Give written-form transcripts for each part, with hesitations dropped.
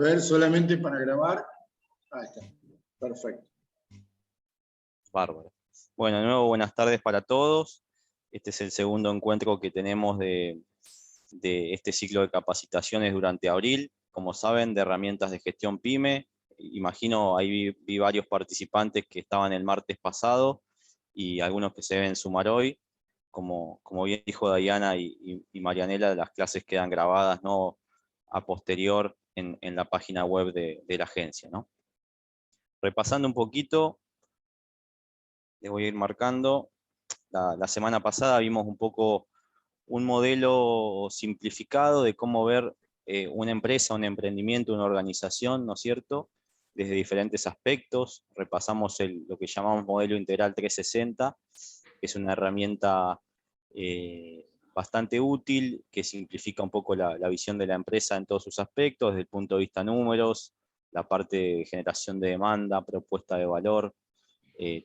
A ver, solamente para grabar. Ahí está. Perfecto. Bárbaro. Bueno, de nuevo, buenas tardes para todos. Este es el segundo encuentro que tenemos de este ciclo de capacitaciones durante abril. Como saben, de herramientas de gestión PYME. Imagino, ahí vi varios participantes que estaban el martes pasado y algunos que se deben sumar hoy. Como bien dijo Diana y Marianela, las clases quedan grabadas, ¿no?, a posterior en la página web de la agencia, ¿no? Repasando un poquito, les voy a ir marcando. La semana pasada vimos un poco un modelo simplificado de cómo ver una empresa, un emprendimiento, una organización, ¿no es cierto?, desde diferentes aspectos. Repasamos lo que llamamos modelo integral 360, que es una herramienta bastante útil, que simplifica un poco la visión de la empresa en todos sus aspectos, desde el punto de vista números, la parte de generación de demanda, propuesta de valor,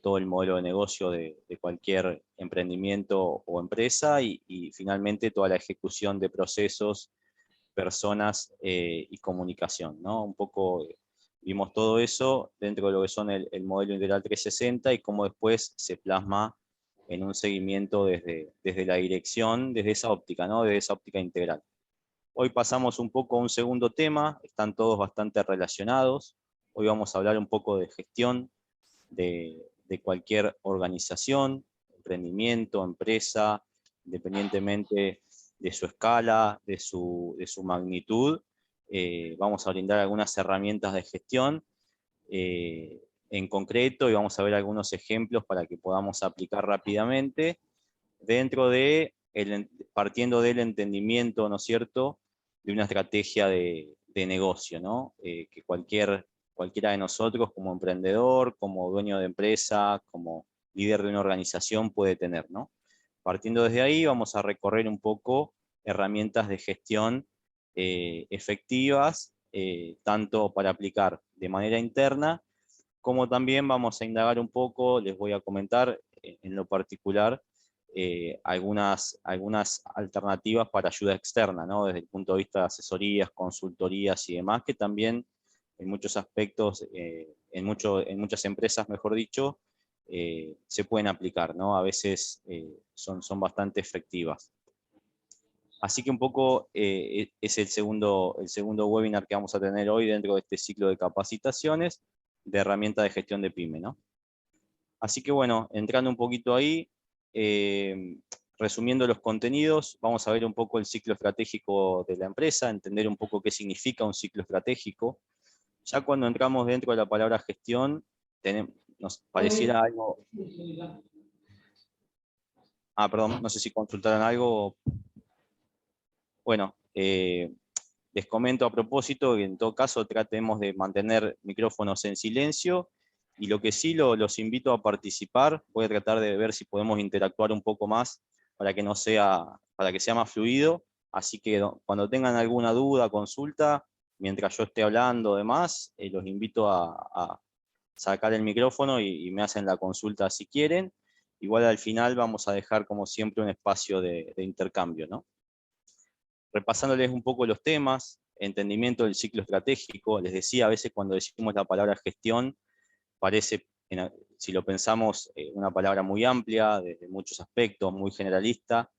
todo el modelo de negocio de cualquier emprendimiento o empresa y finalmente toda la ejecución de procesos, personas y comunicación, ¿no? Un poco vimos todo eso dentro de lo que son el modelo integral 360 y cómo después se plasma en un seguimiento desde la dirección, desde esa óptica, ¿no?, desde esa óptica integral. Hoy pasamos un poco a un segundo tema, están todos bastante relacionados. Hoy vamos a hablar un poco de gestión de cualquier organización, emprendimiento, empresa, independientemente de su escala, de su magnitud. Vamos a brindar algunas herramientas de gestión en concreto y vamos a ver algunos ejemplos para que podamos aplicar rápidamente dentro partiendo del entendimiento, ¿no es cierto?, de una estrategia de negocio, ¿no? Que cualquiera de nosotros como emprendedor, como dueño de empresa, como líder de una organización puede tener, ¿no? Partiendo desde ahí vamos a recorrer un poco herramientas de gestión efectivas, tanto para aplicar de manera interna, como también vamos a indagar un poco, les voy a comentar en lo particular, algunas alternativas para ayuda externa, ¿no?, desde el punto de vista de asesorías, consultorías y demás, que también en muchos aspectos, en muchas empresas, mejor dicho, se pueden aplicar, ¿no? A veces son bastante efectivas. Así que un poco es el segundo webinar que vamos a tener hoy dentro de este ciclo de capacitaciones de herramientas de gestión de PYME, ¿no? Así que bueno, entrando un poquito ahí, resumiendo los contenidos, vamos a ver un poco el ciclo estratégico de la empresa, entender un poco qué significa un ciclo estratégico. Ya cuando entramos dentro de la palabra gestión, nos pareciera algo... perdón, no sé si consultaron algo. Bueno, les comento a propósito que en todo caso tratemos de mantener micrófonos en silencio y lo que sí los invito a participar. Voy a tratar de ver si podemos interactuar un poco más para que sea más fluido. Así que cuando tengan alguna duda, consulta, mientras yo esté hablando demás, los invito a sacar el micrófono y me hacen la consulta si quieren. Igual al final vamos a dejar como siempre un espacio de intercambio, ¿no? Repasándoles un poco los temas, entendimiento del ciclo estratégico. Les decía, a veces cuando decimos la palabra gestión, parece, si lo pensamos, una palabra muy amplia, desde muchos aspectos, muy generalista,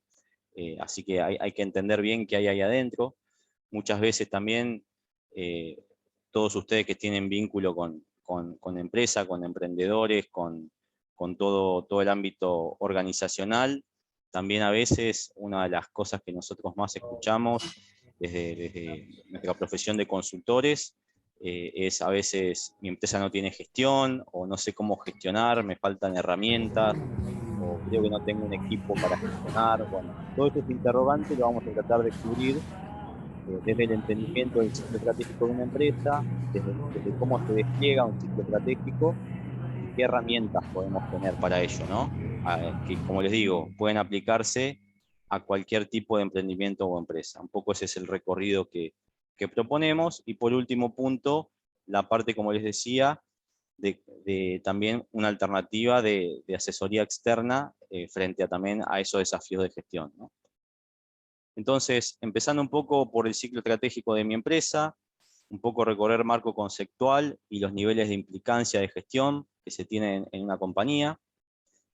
así que hay que entender bien qué hay ahí adentro. Muchas veces también, todos ustedes que tienen vínculo con empresa, con emprendedores, con todo el ámbito organizacional, también a veces una de las cosas que nosotros más escuchamos desde nuestra profesión de consultores es a veces mi empresa no tiene gestión, o no sé cómo gestionar, me faltan herramientas, o creo que no tengo un equipo para gestionar. Bueno, todo ese interrogante lo vamos a tratar de cubrir desde el entendimiento del ciclo estratégico de una empresa, desde cómo se despliega un ciclo estratégico y qué herramientas podemos tener para ello, ¿no? Que, como les digo, pueden aplicarse a cualquier tipo de emprendimiento o empresa. Un poco ese es el recorrido que proponemos. Y por último punto, la parte, como les decía, de también una alternativa de asesoría externa frente también a esos desafíos de gestión, ¿no? Entonces, empezando un poco por el ciclo estratégico de mi empresa, un poco recorrer marco conceptual y los niveles de implicancia de gestión que se tienen en una compañía.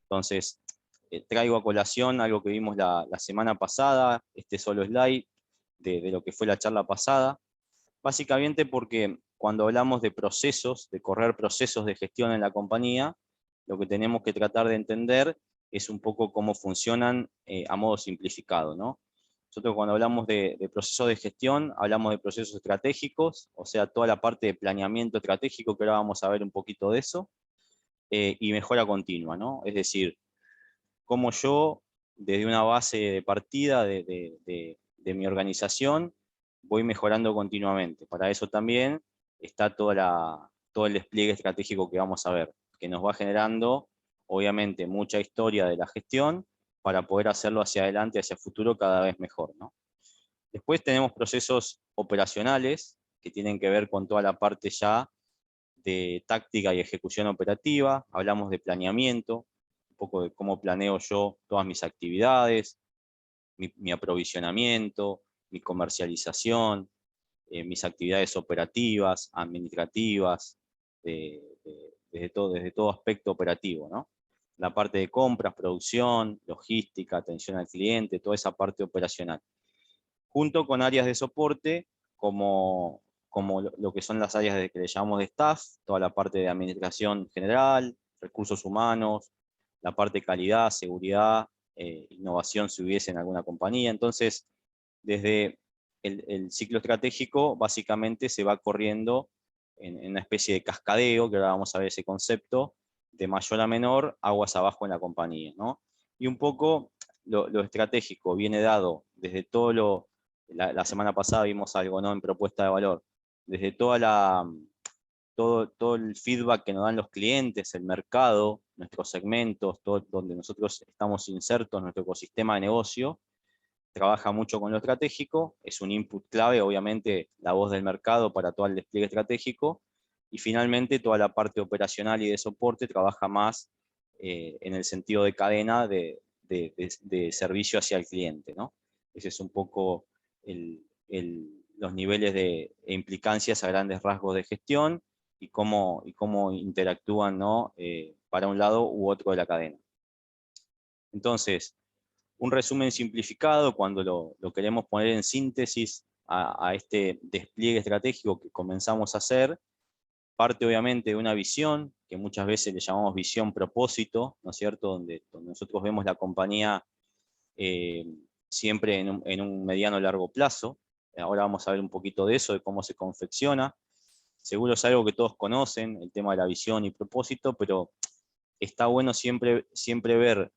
Entonces, traigo a colación algo que vimos la semana pasada, este solo slide de lo que fue la charla pasada, básicamente porque cuando hablamos de procesos, de correr procesos de gestión en la compañía, lo que tenemos que tratar de entender es un poco cómo funcionan a modo simplificado, ¿no? Nosotros cuando hablamos de procesos de gestión, hablamos de procesos estratégicos, o sea, toda la parte de planeamiento estratégico, que ahora vamos a ver un poquito de eso, y mejora continua, ¿no? Es decir, cómo yo, desde una base de partida de mi organización, voy mejorando continuamente. Para eso también está todo el despliegue estratégico que vamos a ver, que nos va generando, obviamente, mucha historia de la gestión para poder hacerlo hacia adelante, hacia el futuro, cada vez mejor, ¿no? Después tenemos procesos operacionales, que tienen que ver con toda la parte ya de táctica y ejecución operativa. Hablamos de planeamiento, un poco de cómo planeo yo todas mis actividades, mi aprovisionamiento, mi comercialización, mis actividades operativas, administrativas, desde todo aspecto operativo, ¿no? La parte de compras, producción, logística, atención al cliente, toda esa parte operacional. Junto con áreas de soporte como lo que son las áreas que le llamamos de staff, toda la parte de administración general, recursos humanos, la parte de calidad, seguridad, innovación si hubiese en alguna compañía. Entonces, desde el ciclo estratégico básicamente se va corriendo en una especie de cascadeo, que ahora vamos a ver ese concepto, de mayor a menor, aguas abajo en la compañía, ¿no? Y un poco lo estratégico viene dado desde la semana pasada vimos algo, ¿no?, en propuesta de valor, desde todo el feedback que nos dan los clientes, el mercado, nuestros segmentos, todo donde nosotros estamos insertos, nuestro ecosistema de negocio, trabaja mucho con lo estratégico, es un input clave, obviamente, la voz del mercado para todo el despliegue estratégico, y finalmente toda la parte operacional y de soporte trabaja más en el sentido de cadena de servicio hacia el cliente, ¿no? Ese es un poco los niveles de implicancias a grandes rasgos de gestión y cómo interactúan, ¿no?, para un lado u otro de la cadena. Entonces, un resumen simplificado, cuando lo queremos poner en síntesis a este despliegue estratégico que comenzamos a hacer, parte obviamente de una visión, que muchas veces le llamamos visión propósito, ¿no es cierto?, donde nosotros vemos la compañía siempre en un mediano largo plazo. Ahora vamos a ver un poquito de eso, de cómo se confecciona. Seguro es algo que todos conocen, el tema de la visión y propósito, pero está bueno siempre ver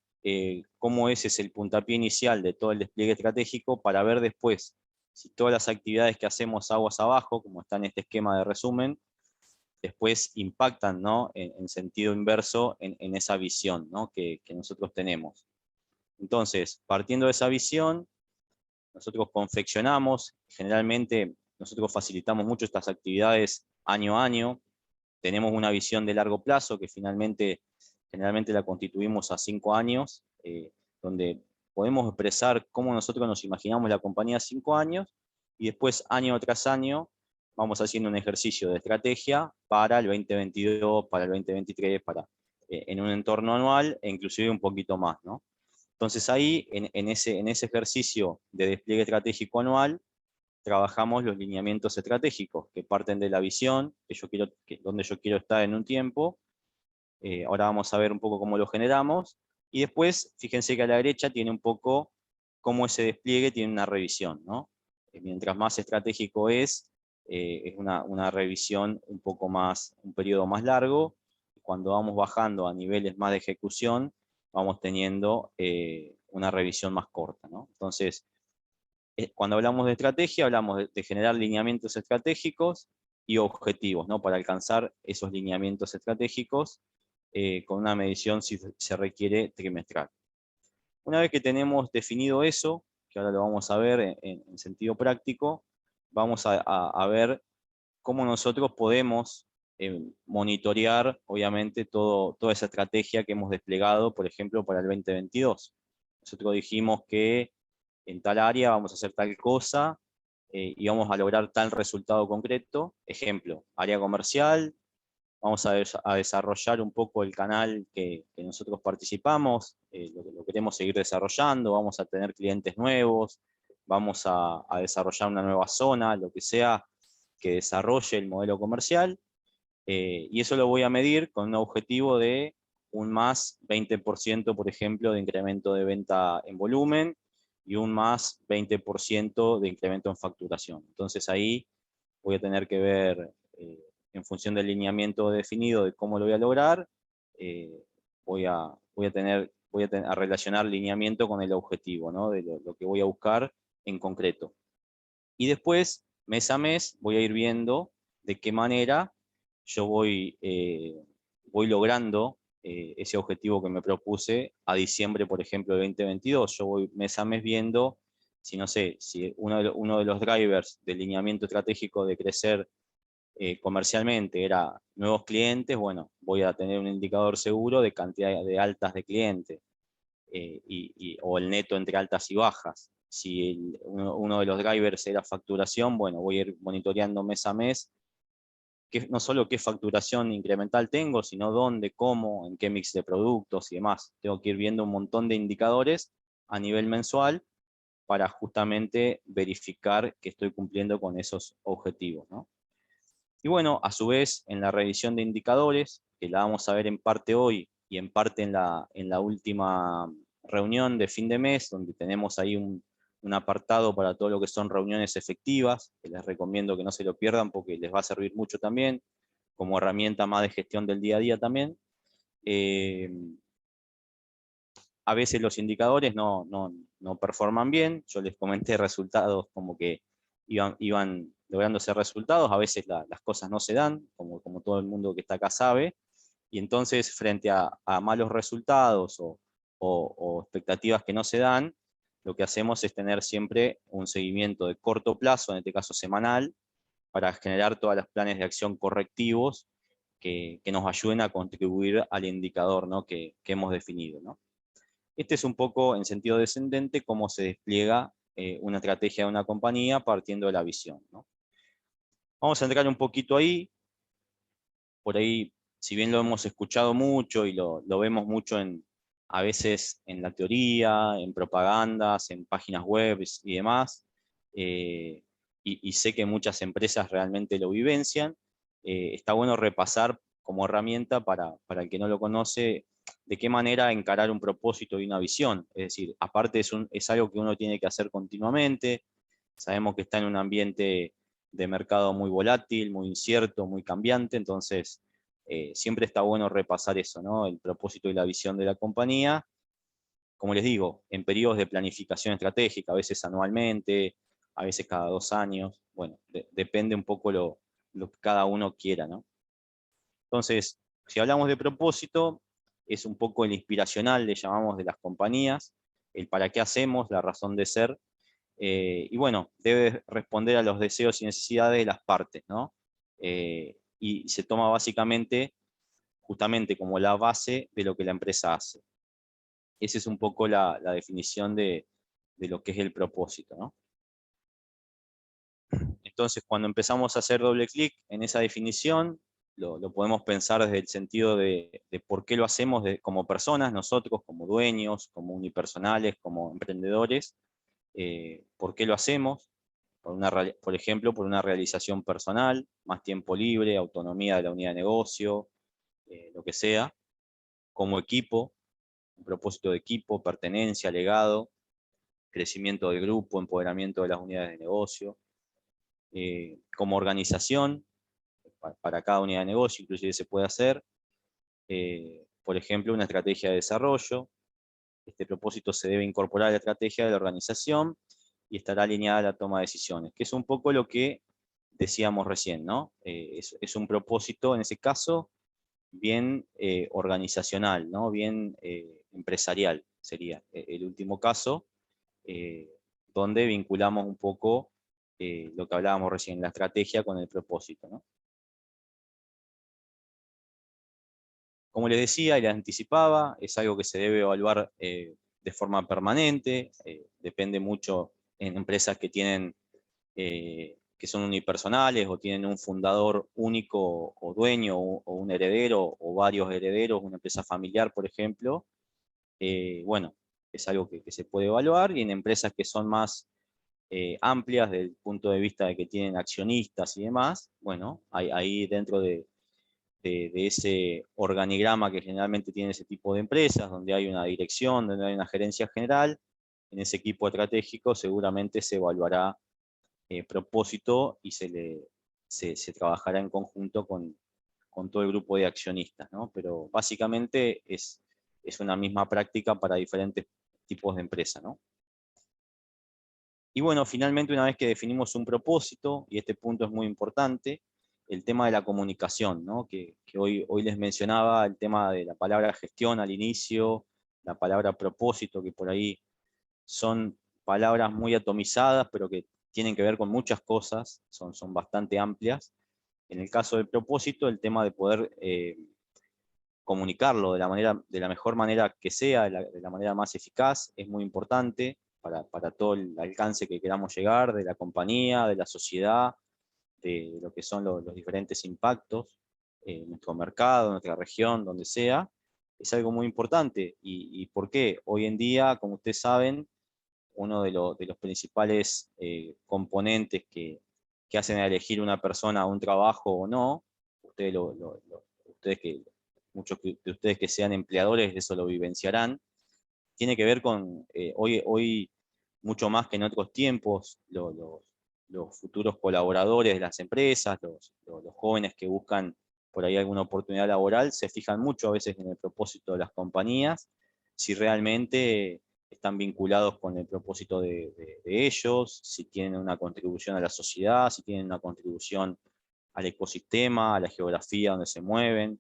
cómo ese es el puntapié inicial de todo el despliegue estratégico, para ver después si todas las actividades que hacemos aguas abajo, como está en este esquema de resumen, después impactan, ¿no?, en sentido inverso en esa visión, ¿no?, que nosotros tenemos. Entonces, partiendo de esa visión, nosotros confeccionamos, generalmente nosotros facilitamos mucho estas actividades año a año, tenemos una visión de largo plazo que generalmente la constituimos a 5 años, donde podemos expresar cómo nosotros nos imaginamos la compañía a 5 años, y después año tras año vamos haciendo un ejercicio de estrategia para el 2022, para el 2023, en un entorno anual e inclusive un poquito más, ¿no? Entonces ahí, en ese ejercicio de despliegue estratégico anual, trabajamos los lineamientos estratégicos que parten de la visión, donde yo quiero estar en un tiempo. Ahora vamos a ver un poco cómo lo generamos. Y después, fíjense que a la derecha tiene un poco cómo ese despliegue tiene una revisión, ¿no? Mientras más estratégico es una revisión un periodo más largo. Cuando vamos bajando a niveles más de ejecución, vamos teniendo una revisión más corta, ¿no? Entonces, cuando hablamos de estrategia, hablamos de generar lineamientos estratégicos y objetivos, ¿no?, para alcanzar esos lineamientos estratégicos con una medición, si se requiere, trimestral. Una vez que tenemos definido eso, que ahora lo vamos a ver en sentido práctico, vamos a ver cómo nosotros podemos monitorear, obviamente, toda esa estrategia que hemos desplegado, por ejemplo, para el 2022. Nosotros dijimos que en tal área vamos a hacer tal cosa, y vamos a lograr tal resultado concreto. Ejemplo, área comercial, vamos a desarrollar un poco el canal que nosotros participamos, lo queremos seguir desarrollando, vamos a tener clientes nuevos, vamos a desarrollar una nueva zona, lo que sea que desarrolle el modelo comercial, y eso lo voy a medir con un objetivo de un más 20%, por ejemplo, de incremento de venta en volumen, y un más 20% de incremento en facturación. Entonces ahí voy a tener que ver, en función del lineamiento definido de cómo lo voy a lograr, voy a relacionar lineamiento con el objetivo, ¿no? De lo que voy a buscar en concreto. Y después, mes a mes, voy a ir viendo de qué manera yo voy logrando ese objetivo que me propuse a diciembre, por ejemplo, de 2022. Yo voy mes a mes viendo si, no sé, si uno de los drivers del lineamiento estratégico de crecer comercialmente era nuevos clientes, bueno, voy a tener un indicador seguro de cantidad de altas de clientes, o el neto entre altas y bajas. Si uno de los drivers era facturación, bueno, voy a ir monitoreando mes a mes no solo qué facturación incremental tengo, sino dónde, cómo, en qué mix de productos y demás. Tengo que ir viendo un montón de indicadores a nivel mensual para justamente verificar que estoy cumpliendo con esos objetivos, ¿no? Y bueno, a su vez, en la revisión de indicadores, que la vamos a ver en parte hoy y en parte en la última reunión de fin de mes, donde tenemos ahí un apartado para todo lo que son reuniones efectivas, que les recomiendo que no se lo pierdan porque les va a servir mucho también, como herramienta más de gestión del día a día también. A veces los indicadores no performan bien. Yo les comenté resultados como que iban lográndose resultados, a veces las cosas no se dan, como todo el mundo que está acá sabe, y entonces frente a malos resultados o expectativas que no se dan, lo que hacemos es tener siempre un seguimiento de corto plazo, en este caso semanal, para generar todos los planes de acción correctivos que nos ayuden a contribuir al indicador, ¿no? que hemos definido, ¿no? Este es un poco, en sentido descendente, cómo se despliega una estrategia de una compañía partiendo de la visión, ¿no? Vamos a entrar un poquito ahí. Por ahí, si bien lo hemos escuchado mucho y lo vemos mucho a veces en la teoría, en propagandas, en páginas web y demás, y sé que muchas empresas realmente lo vivencian, está bueno repasar como herramienta para el que no lo conoce, de qué manera encarar un propósito y una visión. Es decir, aparte es algo que uno tiene que hacer continuamente. Sabemos que está en un ambiente de mercado muy volátil, muy incierto, muy cambiante, entonces siempre está bueno repasar eso, ¿no? El propósito y la visión de la compañía, como les digo, en periodos de planificación estratégica, a veces anualmente, a veces cada 2 años, bueno, depende un poco lo que cada uno quiera, ¿no? Entonces, si hablamos de propósito, es un poco el inspiracional, le llamamos, de las compañías, el para qué hacemos, la razón de ser, y bueno, debe responder a los deseos y necesidades de las partes, ¿no? Y se toma básicamente, justamente como la base de lo que la empresa hace. Esa es un poco la definición de lo que es el propósito, ¿no? Entonces, cuando empezamos a hacer doble clic en esa definición, lo podemos pensar desde el sentido de por qué lo hacemos como personas, nosotros, como dueños, como unipersonales, como emprendedores, por qué lo hacemos, por ejemplo, por una realización personal, más tiempo libre, autonomía de la unidad de negocio, lo que sea, como equipo, un propósito de equipo, pertenencia, legado, crecimiento del grupo, empoderamiento de las unidades de negocio, como organización, para cada unidad de negocio, inclusive se puede hacer, por ejemplo, una estrategia de desarrollo. Este propósito se debe incorporar a la estrategia de la organización y estará alineada a la toma de decisiones, que es un poco lo que decíamos recién, ¿no? Es un propósito, en ese caso, bien organizacional, ¿no? Bien empresarial, sería el último caso, eh, donde vinculamos un poco lo que hablábamos recién, la estrategia con el propósito, ¿no? Como les decía y les anticipaba, es algo que se debe evaluar de forma permanente, depende mucho en empresas que tienen que son unipersonales o tienen un fundador único o dueño o un heredero o varios herederos, una empresa familiar, por ejemplo, bueno, es algo que se puede evaluar. Y en empresas que son más amplias desde el punto de vista de que tienen accionistas y demás, bueno, ahí dentro de ese organigrama que generalmente tiene ese tipo de empresas, donde hay una dirección, donde hay una gerencia general, en ese equipo estratégico seguramente se evaluará propósito y se trabajará en conjunto con todo el grupo de accionistas, ¿no? Pero básicamente es una misma práctica para diferentes tipos de empresas, ¿no? Y bueno, finalmente, una vez que definimos un propósito, y este punto es muy importante, el tema de la comunicación, ¿no? Que hoy les mencionaba el tema de la palabra gestión al inicio, la palabra propósito, que por ahí son palabras muy atomizadas, pero que tienen que ver con muchas cosas, son bastante amplias. En el caso del propósito, el tema de poder comunicarlo de la mejor manera que sea, de la manera más eficaz, es muy importante para todo el alcance que queramos llegar, de la compañía, de la sociedad, de lo que son los diferentes impactos en nuestro mercado, en nuestra región, donde sea. Es algo muy importante. ¿Y por qué? Hoy en día, como ustedes saben, uno de los principales componentes que hacen a elegir una persona a un trabajo o no, ustedes, ustedes muchos de ustedes que sean empleadores de eso lo vivenciarán, tiene que ver con, hoy mucho más que en otros tiempos, los futuros colaboradores de las empresas, los jóvenes que buscan por ahí alguna oportunidad laboral, se fijan mucho a veces en el propósito de las compañías, si realmente están vinculados con el propósito de ellos, si tienen una contribución a la sociedad, si tienen una contribución al ecosistema, a la geografía donde se mueven.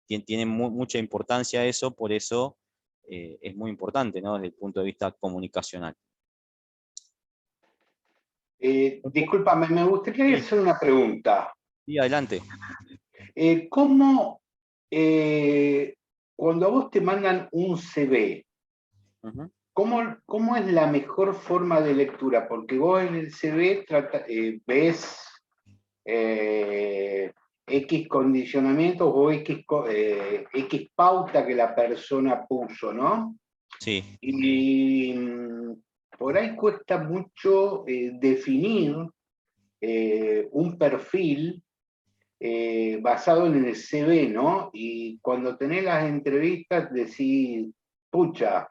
Tiene mucha importancia eso, por eso es muy importante, ¿no? Desde el punto de vista comunicacional. Discúlpame, me gustaría hacer una pregunta. Sí, adelante. ¿Cómo, cuando a vos te mandan un CV, ¿cómo es la mejor forma de lectura? Porque vos en el CV ves X condicionamientos o X pauta que la persona puso, ¿no? Sí. Y por ahí cuesta mucho definir un perfil basado en el CV, ¿no? Y cuando tenés las entrevistas decís, pucha,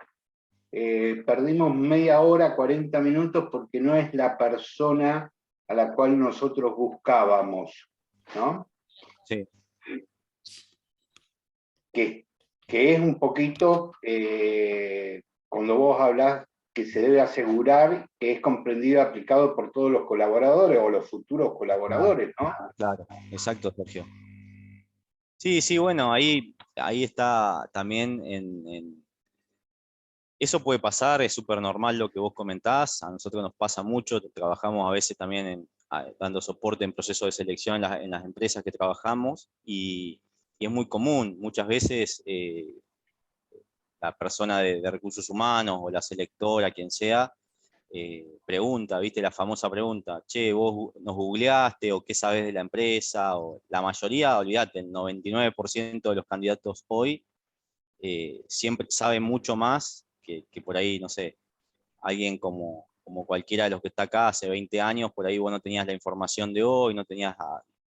perdimos media hora, 40 minutos porque no es la persona a la cual nosotros buscábamos, ¿no? Sí. Que es un poquito, cuando vos hablás que se debe asegurar que es comprendido y aplicado por todos los colaboradores o los futuros colaboradores, ¿no? Claro, exacto, Sergio. Sí, sí, bueno, ahí está también eso puede pasar, es súper normal lo que vos comentás, a nosotros nos pasa mucho, trabajamos a veces también dando soporte en procesos de selección en las empresas que trabajamos, y es muy común, muchas veces la persona de recursos humanos o la selectora, quien sea, pregunta, viste la famosa pregunta, che, vos nos googleaste o qué sabes de la empresa, o la mayoría, olvídate, el 99% de los candidatos hoy siempre saben mucho más que por ahí, no sé, alguien como cualquiera de los que está acá hace 20 años, por ahí vos no tenías la información de hoy, no tenías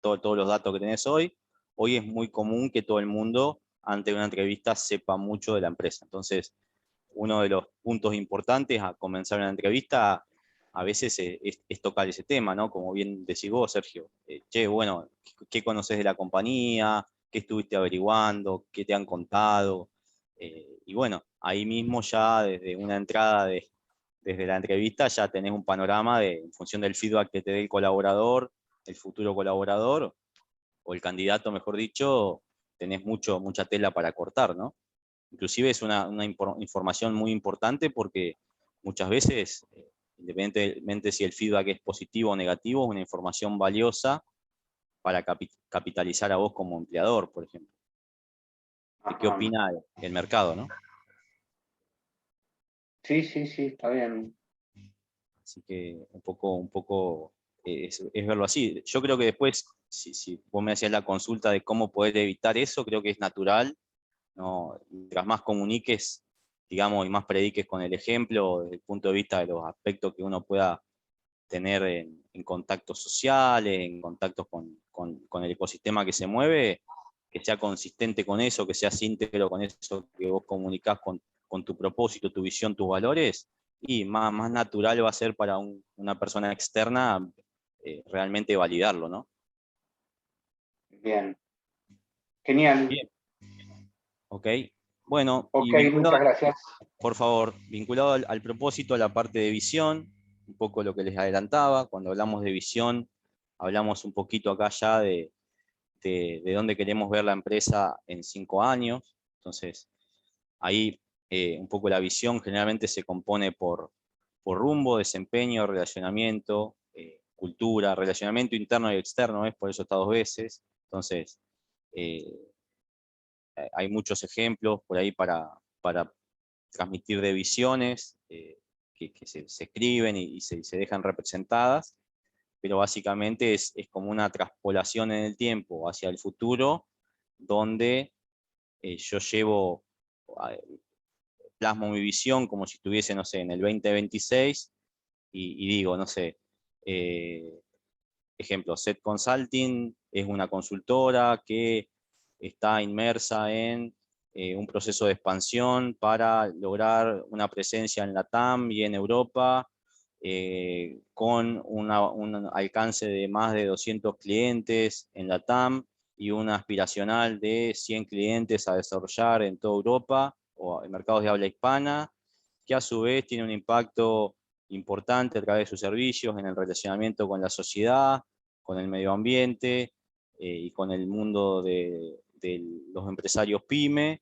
todos los datos que tenés hoy. Hoy es muy común que todo el mundo, ante una entrevista, sepa mucho de la empresa. Entonces, uno de los puntos importantes a comenzar una entrevista a veces es tocar ese tema, ¿no? Como bien decís vos, Sergio. Che, bueno, ¿qué conoces de la compañía? ¿Qué estuviste averiguando? ¿Qué te han contado? Y bueno, ahí mismo ya desde una entrada desde la entrevista ya tenés un panorama en función del feedback que te dé el colaborador, el futuro colaborador, o el candidato, mejor dicho, tenés mucha tela para cortar, ¿no? Inclusive es una información muy importante porque muchas veces, independientemente si el feedback es positivo o negativo, es una información valiosa para capitalizar a vos como empleador, por ejemplo. ¿Qué opina el mercado, no? Sí, sí, sí, está bien. Así que un poco es verlo así. Yo creo que después, si vos me hacías la consulta de cómo poder evitar eso, creo que es natural, ¿no? Mientras más comuniques, digamos, y más prediques con el ejemplo, desde el punto de vista de los aspectos que uno pueda tener en contactos sociales, en contactos con el ecosistema que se mueve, que sea consistente con eso, que seas íntegro con eso que vos comunicás con tu propósito, tu visión, tus valores, y más natural va a ser para una persona externa realmente validarlo, ¿no? Bien, genial. Bien, ok. Bueno, y Ok, muchas gracias. por favor, vinculado al propósito, a la parte de visión, un poco lo que les adelantaba, cuando hablamos de visión, hablamos un poquito acá ya de dónde queremos ver la empresa en 5 años. Entonces, ahí un poco la visión generalmente se compone por rumbo, desempeño, relacionamiento, cultura, relacionamiento interno y externo, por eso está 2 veces. Entonces, eh, hay muchos ejemplos por ahí para transmitir de visiones que se escriben y se dejan representadas, pero básicamente es como una traspolación en el tiempo hacia el futuro, donde yo plasmo mi visión como si estuviese, no sé, en el 2026 y digo, no sé, eh, ejemplo, Set Consulting es una consultora que está inmersa en un proceso de expansión para lograr una presencia en la TAM y en Europa, con un alcance de más de 200 clientes en la TAM y una aspiracional de 100 clientes a desarrollar en toda Europa o en mercados de habla hispana, que a su vez tiene un impacto importante a través de sus servicios en el relacionamiento con la sociedad, con el medio ambiente y con el mundo de los empresarios PYME,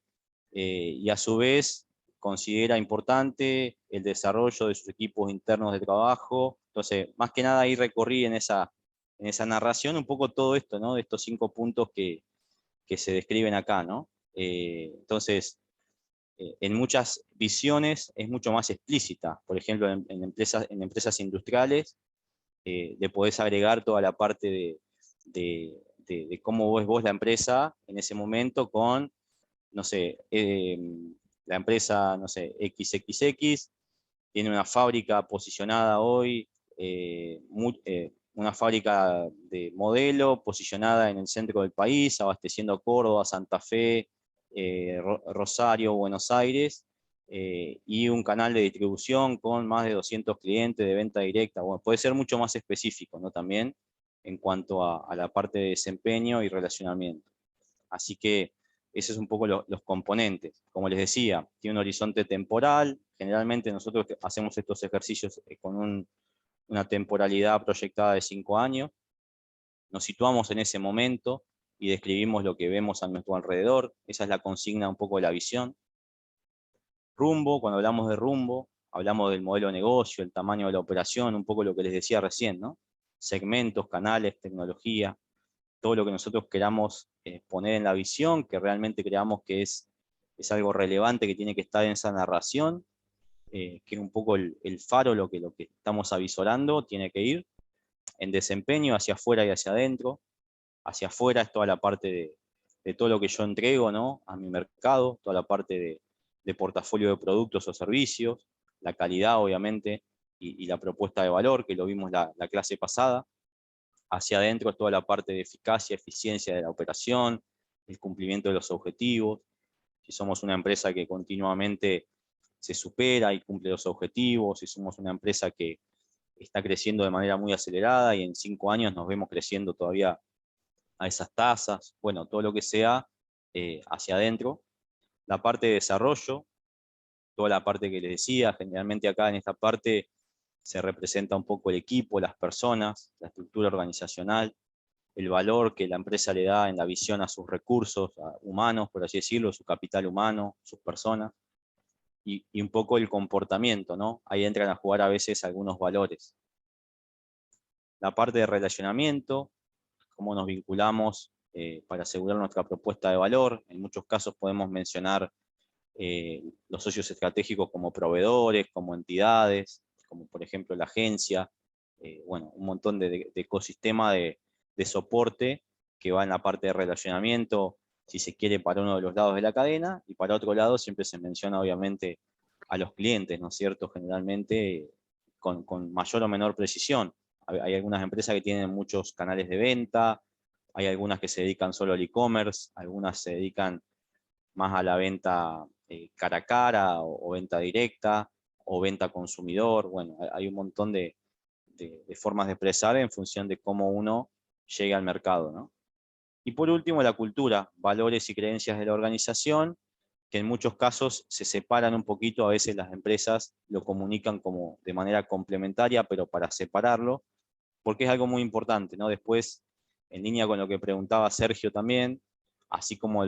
y a su vez considera importante el desarrollo de sus equipos internos de trabajo. Entonces, más que nada ahí recorrí en esa narración un poco todo esto, ¿no? De estos 5 puntos que se describen acá, ¿no? Entonces, en muchas visiones es mucho más explícita. Por ejemplo, en empresas industriales, le podés agregar toda la parte de cómo ves vos la empresa en ese momento con, no sé, la empresa, no sé, XXX, tiene una fábrica posicionada hoy, una fábrica de modelo posicionada en el centro del país, abasteciendo Córdoba, Santa Fe, Rosario, Buenos Aires, y un canal de distribución con más de 200 clientes de venta directa. Bueno, puede ser mucho más específico, ¿no? También en cuanto a la parte de desempeño y relacionamiento. Así que esos son un poco los componentes. Como les decía, tiene un horizonte temporal. Generalmente nosotros hacemos estos ejercicios con una temporalidad proyectada de 5 años. Nos situamos en ese momento y describimos lo que vemos a nuestro alrededor. Esa es la consigna un poco de la visión. Rumbo, cuando hablamos de rumbo, hablamos del modelo de negocio, el tamaño de la operación, un poco lo que les decía recién, ¿no? Segmentos, canales, tecnología, todo lo que nosotros queramos poner en la visión, que realmente creamos que es algo relevante que tiene que estar en esa narración, que es un poco el faro, lo que estamos avisorando, tiene que ir en desempeño hacia afuera y hacia adentro. Hacia afuera es toda la parte de todo lo que yo entrego, ¿no? A mi mercado, toda la parte de portafolio de productos o servicios, la calidad obviamente, y la propuesta de valor, que lo vimos la clase pasada. Hacia adentro es toda la parte de eficacia, eficiencia de la operación, el cumplimiento de los objetivos. Si somos una empresa que continuamente se supera y cumple los objetivos, si somos una empresa que está creciendo de manera muy acelerada y en 5 años nos vemos creciendo todavía a esas tasas, bueno, todo lo que sea hacia adentro. La parte de desarrollo, toda la parte que les decía, generalmente acá en esta parte se representa un poco el equipo, las personas, la estructura organizacional, el valor que la empresa le da en la visión a sus recursos humanos, por así decirlo, su capital humano, sus personas, y un poco el comportamiento, ¿no? Ahí entran a jugar a veces algunos valores. La parte de relacionamiento, cómo nos vinculamos para asegurar nuestra propuesta de valor. En muchos casos podemos mencionar los socios estratégicos como proveedores, como entidades, como por ejemplo la agencia, bueno, un montón de ecosistema de soporte que va en la parte de relacionamiento, si se quiere, para uno de los lados de la cadena, y para otro lado siempre se menciona obviamente a los clientes, ¿no es cierto? Generalmente con mayor o menor precisión. Hay algunas empresas que tienen muchos canales de venta, hay algunas que se dedican solo al e-commerce, algunas se dedican más a la venta cara a cara o venta directa o venta consumidor. Bueno, hay un montón de formas de expresar en función de cómo uno llega al mercado, ¿no? Y por último, la cultura, valores y creencias de la organización, que en muchos casos se separan un poquito, a veces las empresas lo comunican como de manera complementaria, pero para separarlo, porque es algo muy importante, ¿no? Después, en línea con lo que preguntaba Sergio también, así como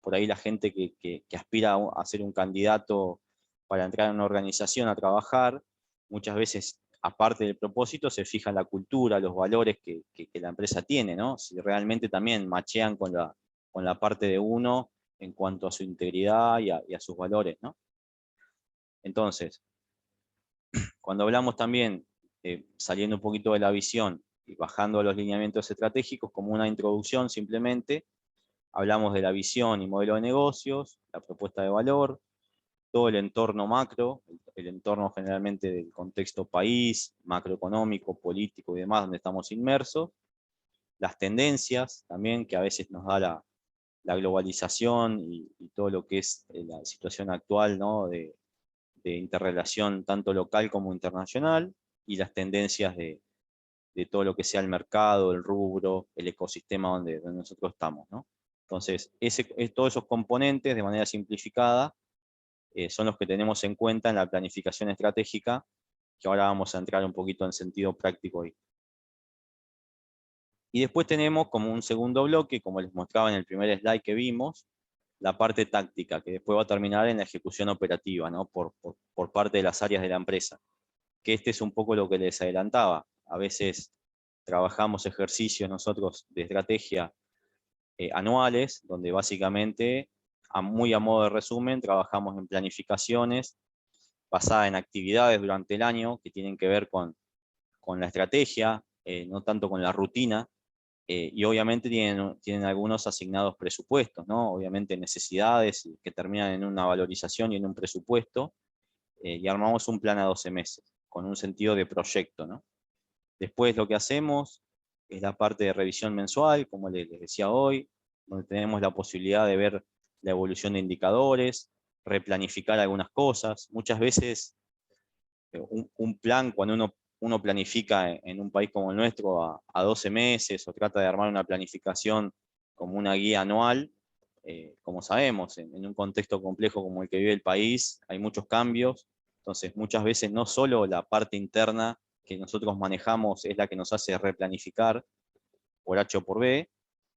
por ahí la gente que aspira a ser un candidato para entrar en una organización a trabajar, muchas veces, aparte del propósito, se fija en la cultura, los valores que la empresa tiene, ¿no? Si realmente también machean con la parte de uno en cuanto a su integridad y a sus valores, ¿no? Entonces, cuando hablamos también, saliendo un poquito de la visión y bajando a los lineamientos estratégicos, como una introducción simplemente, hablamos de la visión y modelo de negocios, la propuesta de valor, todo el entorno macro, el entorno generalmente del contexto país, macroeconómico, político y demás, donde estamos inmersos, las tendencias también, que a veces nos da la globalización y todo lo que es la situación actual, ¿no? de interrelación tanto local como internacional, y las tendencias de todo lo que sea el mercado, el rubro, el ecosistema donde nosotros estamos, ¿no? Entonces, todos esos componentes, de manera simplificada, son los que tenemos en cuenta en la planificación estratégica, que ahora vamos a entrar un poquito en sentido práctico hoy. Y después tenemos como un segundo bloque, como les mostraba en el primer slide que vimos, la parte táctica, que después va a terminar en la ejecución operativa, ¿no? por parte de las áreas de la empresa. Que este es un poco lo que les adelantaba. A veces trabajamos ejercicios nosotros de estrategia anuales, donde básicamente, muy a modo de resumen, trabajamos en planificaciones basadas en actividades durante el año que tienen que ver con la estrategia, no tanto con la rutina, y obviamente tienen algunos asignados presupuestos, ¿no? Obviamente necesidades que terminan en una valorización y en un presupuesto, y armamos un plan a 12 meses, con un sentido de proyecto, ¿no? Después lo que hacemos es la parte de revisión mensual, como les decía hoy, donde tenemos la posibilidad de ver la evolución de indicadores, replanificar algunas cosas. Muchas veces un plan, cuando uno planifica en un país como el nuestro a 12 meses o trata de armar una planificación como una guía anual, como sabemos, en un contexto complejo como el que vive el país, hay muchos cambios, entonces muchas veces no solo la parte interna que nosotros manejamos es la que nos hace replanificar por H o por B,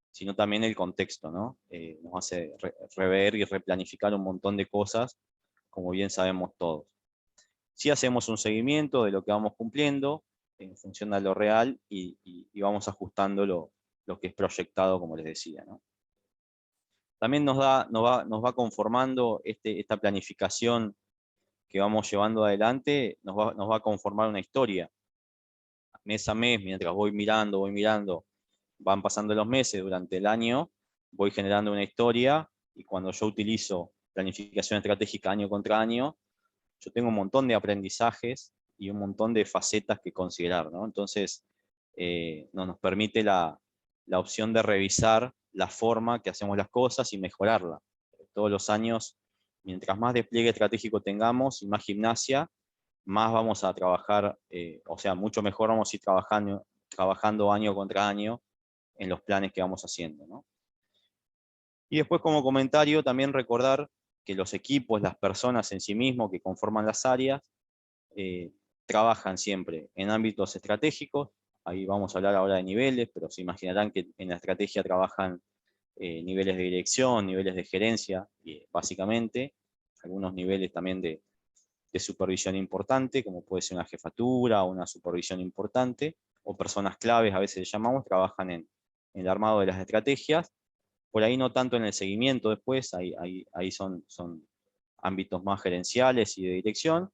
sino también el contexto, ¿no? Nos hace rever y replanificar un montón de cosas, como bien sabemos todos. Sí hacemos un seguimiento de lo que vamos cumpliendo en función de lo real y vamos ajustando lo que es proyectado, como les decía, ¿no? También nos va conformando esta planificación que vamos llevando adelante, nos va a conformar una historia. Mes a mes, mientras voy mirando, van pasando los meses durante el año, voy generando una historia, y cuando yo utilizo planificación estratégica año contra año, yo tengo un montón de aprendizajes y un montón de facetas que considerar, ¿no? Entonces, nos permite la opción de revisar la forma que hacemos las cosas y mejorarla. Todos los años, mientras más despliegue estratégico tengamos y más gimnasia, más vamos a trabajar, o sea, mucho mejor vamos a ir trabajando año contra año en los planes que vamos haciendo, ¿no? Y después, como comentario, también recordar que los equipos, las personas en sí mismos que conforman las áreas, trabajan siempre en ámbitos estratégicos. Ahí vamos a hablar ahora de niveles, pero se imaginarán que en la estrategia trabajan niveles de dirección, niveles de gerencia, básicamente, algunos niveles también de supervisión importante, como puede ser una jefatura o una supervisión importante, o personas claves, a veces les llamamos, trabajan en el armado de las estrategias. Por ahí no tanto en el seguimiento después, ahí son ámbitos más gerenciales y de dirección.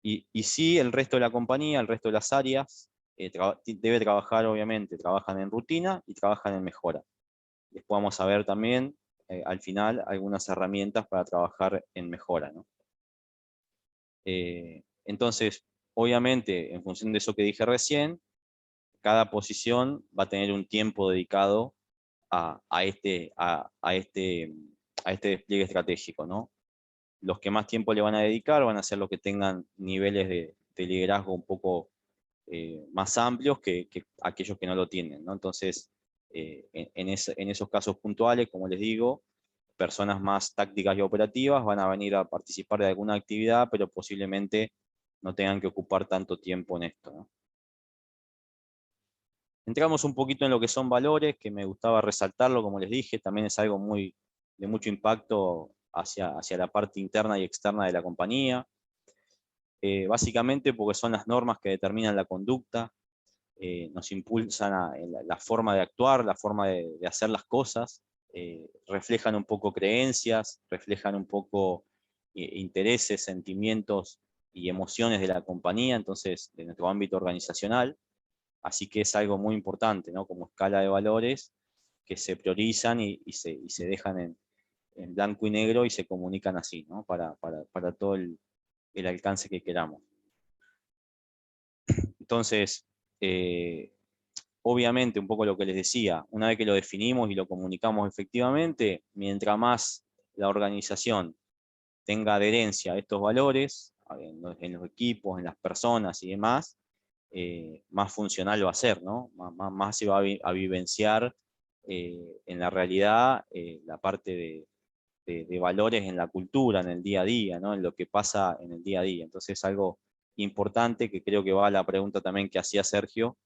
Y sí, el resto de la compañía, el resto de las áreas, debe trabajar, obviamente, trabajan en rutina y trabajan en mejora. Después vamos a ver también, al final, algunas herramientas para trabajar en mejora, ¿no? Entonces, obviamente, en función de eso que dije recién, cada posición va a tener un tiempo dedicado a este despliegue estratégico, ¿no? Los que más tiempo le van a dedicar van a ser los que tengan niveles de liderazgo un poco más amplios que aquellos que no lo tienen, ¿no? Entonces, en esos casos puntuales, como les digo, personas más tácticas y operativas van a venir a participar de alguna actividad, pero posiblemente no tengan que ocupar tanto tiempo en esto, ¿no? Entramos un poquito en lo que son valores, que me gustaba resaltarlo, como les dije, también es algo de mucho impacto hacia la parte interna y externa de la compañía. Básicamente porque son las normas que determinan la conducta, nos impulsan en la forma de actuar, la forma de hacer las cosas, reflejan un poco creencias, reflejan un poco intereses, sentimientos y emociones de la compañía, entonces de nuestro ámbito organizacional. Así que es algo muy importante, ¿no? Como escala de valores que se priorizan y se dejan en blanco y negro y se comunican así, ¿no? Para todo el alcance que queramos. Entonces, obviamente, un poco lo que les decía, una vez que lo definimos y lo comunicamos efectivamente, mientras más la organización tenga adherencia a estos valores, en los equipos, en las personas y demás, más funcional va a ser, ¿no? Más se va a vivenciar en la realidad la parte de valores en la cultura, en el día a día, ¿no? En lo que pasa en el día a día. Entonces es algo importante que creo que va a la pregunta también que hacía Sergio,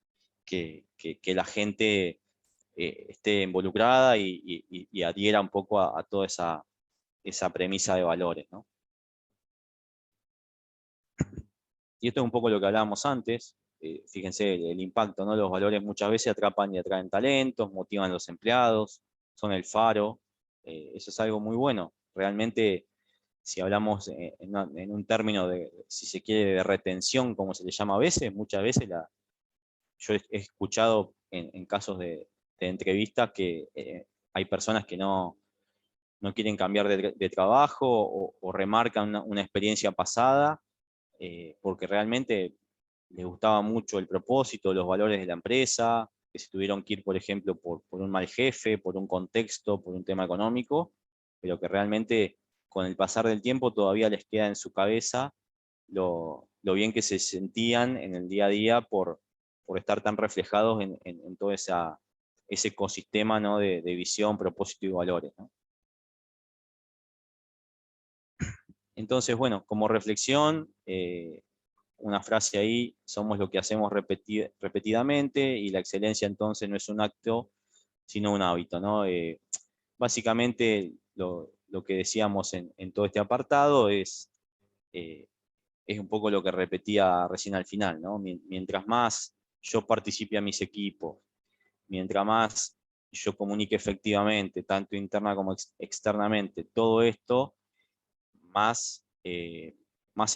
que la gente esté involucrada y adhiera un poco a toda esa premisa de valores, ¿no? Y esto es un poco lo que hablábamos antes, fíjense el impacto, ¿no? Los valores muchas veces atrapan y atraen talentos, motivan a los empleados, son el faro, eso es algo muy bueno. Realmente, si hablamos en un término de, si se quiere, de retención, como se le llama a veces, muchas veces yo he escuchado en casos de entrevistas que hay personas que no quieren cambiar de trabajo o remarcan una experiencia pasada porque realmente les gustaba mucho el propósito, los valores de la empresa, que se tuvieron que ir, por ejemplo, por un mal jefe, por un contexto, por un tema económico, pero que realmente con el pasar del tiempo todavía les queda en su cabeza lo bien que se sentían en el día a día por estar tan reflejados en todo ese ecosistema, ¿no? de visión, propósito y valores, ¿no? Entonces, bueno, como reflexión, una frase ahí, somos lo que hacemos repetidamente y la excelencia entonces no es un acto, sino un hábito, ¿no? Básicamente lo que decíamos en todo este apartado eh, es un poco lo que repetía recién al final, ¿no? Mientras más yo participe a mis equipos, mientras más yo comunique efectivamente, tanto interna como externamente, todo esto, más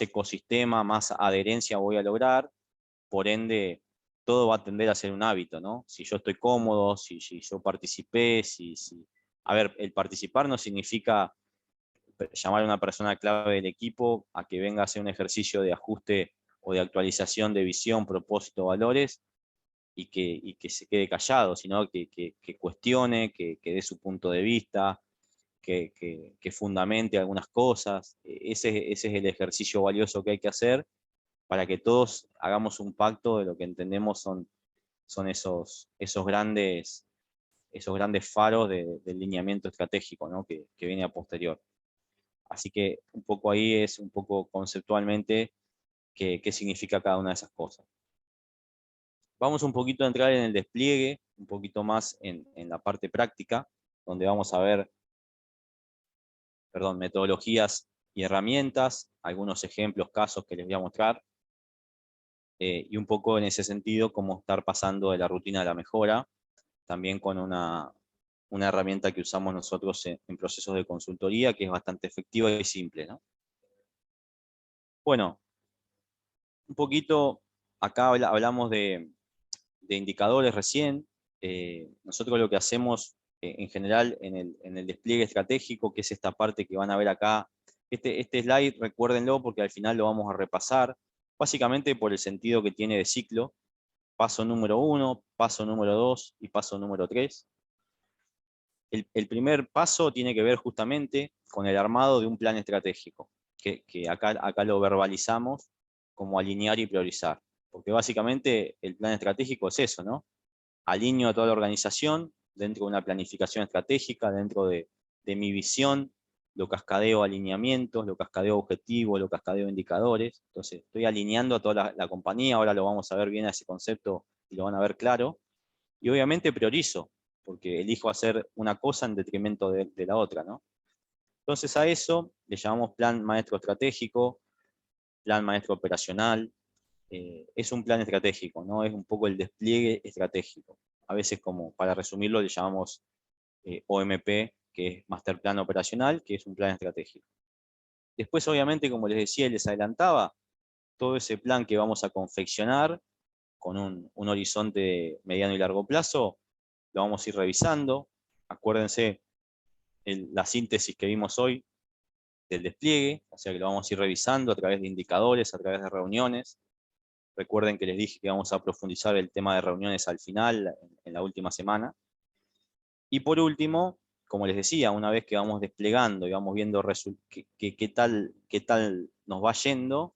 ecosistema, más adherencia voy a lograr, por ende, todo va a tender a ser un hábito, ¿no? Si yo estoy cómodo, si yo participé, A ver, el participar no significa llamar a una persona clave del equipo a que venga a hacer un ejercicio de ajuste o de actualización de visión, propósito, valores, y que se quede callado, sino que cuestione, que dé su punto de vista, que fundamente algunas cosas. Ese es el ejercicio valioso que hay que hacer para que todos hagamos un pacto de lo que entendemos son esos grandes faros del lineamiento estratégico, ¿no? que viene a posterior. Así que un poco ahí es un poco conceptualmente qué significa cada una de esas cosas. Vamos un poquito a entrar en el despliegue, un poquito más en la parte práctica, donde vamos a ver metodologías y herramientas, algunos ejemplos, casos que les voy a mostrar, y un poco en ese sentido cómo estar pasando de la rutina a la mejora, también con una herramienta que usamos nosotros en procesos de consultoría, que es bastante efectiva y simple, ¿no? Bueno, un poquito, acá hablamos de indicadores recién. Nosotros lo que hacemos en general en el despliegue estratégico, que es esta parte que van a ver acá, este slide, recuérdenlo porque al final lo vamos a repasar, básicamente por el sentido que tiene de ciclo. Paso número 1, paso número 2 y paso número 3. El primer paso tiene que ver justamente con el armado de un plan estratégico, que acá lo verbalizamos como alinear y priorizar. Porque básicamente el plan estratégico es eso, ¿no? Alineo a toda la organización dentro de una planificación estratégica, dentro de mi visión, lo cascadeo alineamientos, lo cascadeo objetivos, lo cascadeo indicadores. Entonces estoy alineando a toda la compañía, ahora lo vamos a ver bien a ese concepto y lo van a ver claro. Y obviamente priorizo, porque elijo hacer una cosa en detrimento de la otra, ¿no? Entonces a eso le llamamos plan maestro estratégico, plan maestro operacional. Es un plan estratégico, ¿no? Es un poco el despliegue estratégico. A veces, como para resumirlo, le llamamos OMP, que es Master Plan Operacional, que es un plan estratégico. Después, obviamente, como les decía y les adelantaba, todo ese plan que vamos a confeccionar con un horizonte mediano y largo plazo, lo vamos a ir revisando. Acuérdense la síntesis que vimos hoy del despliegue, o sea que lo vamos a ir revisando a través de indicadores, a través de reuniones. Recuerden que les dije que vamos a profundizar el tema de reuniones al final, en la última semana. Y por último, como les decía, una vez que vamos desplegando y vamos viendo qué tal nos va yendo,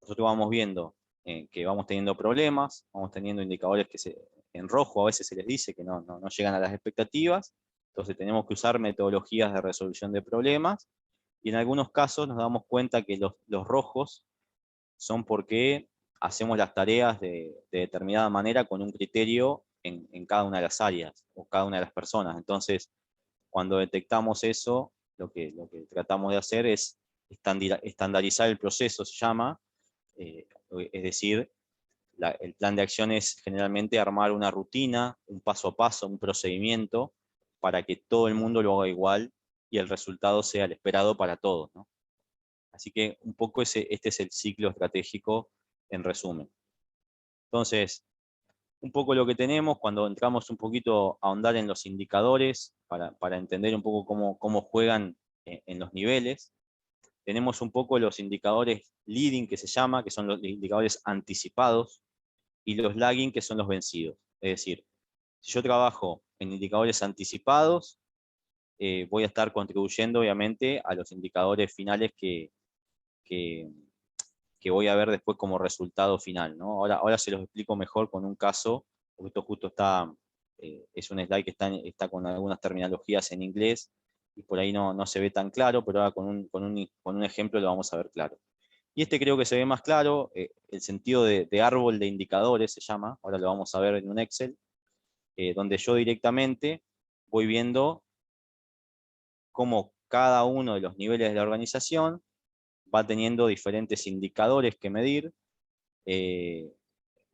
nosotros vamos viendo que vamos teniendo problemas, vamos teniendo indicadores en rojo a veces se les dice que no llegan a las expectativas, entonces tenemos que usar metodologías de resolución de problemas, y en algunos casos nos damos cuenta que los rojos son porque hacemos las tareas de determinada manera con un criterio en cada una de las áreas o cada una de las personas. Entonces, cuando detectamos eso, lo que tratamos de hacer es estandarizar el proceso, se llama, es decir, el plan de acción es generalmente armar una rutina, un paso a paso, un procedimiento, para que todo el mundo lo haga igual y el resultado sea el esperado para todos, ¿no? Así que un poco este es el ciclo estratégico en resumen. Entonces, un poco lo que tenemos cuando entramos un poquito a ahondar en los indicadores, para entender un poco cómo juegan en los niveles. Tenemos un poco los indicadores leading, que se llama, que son los indicadores anticipados, y los lagging, que son los vencidos. Es decir, si yo trabajo en indicadores anticipados, voy a estar contribuyendo obviamente a los indicadores finales que voy a ver después como resultado final, ¿no? Ahora se los explico mejor con un caso, porque esto justo es un slide que está con algunas terminologías en inglés, y por ahí no se ve tan claro, pero ahora con un ejemplo lo vamos a ver claro. Y este creo que se ve más claro, el sentido de árbol de indicadores se llama, ahora lo vamos a ver en un Excel, donde yo directamente voy viendo cómo cada uno de los niveles de la organización va teniendo diferentes indicadores que medir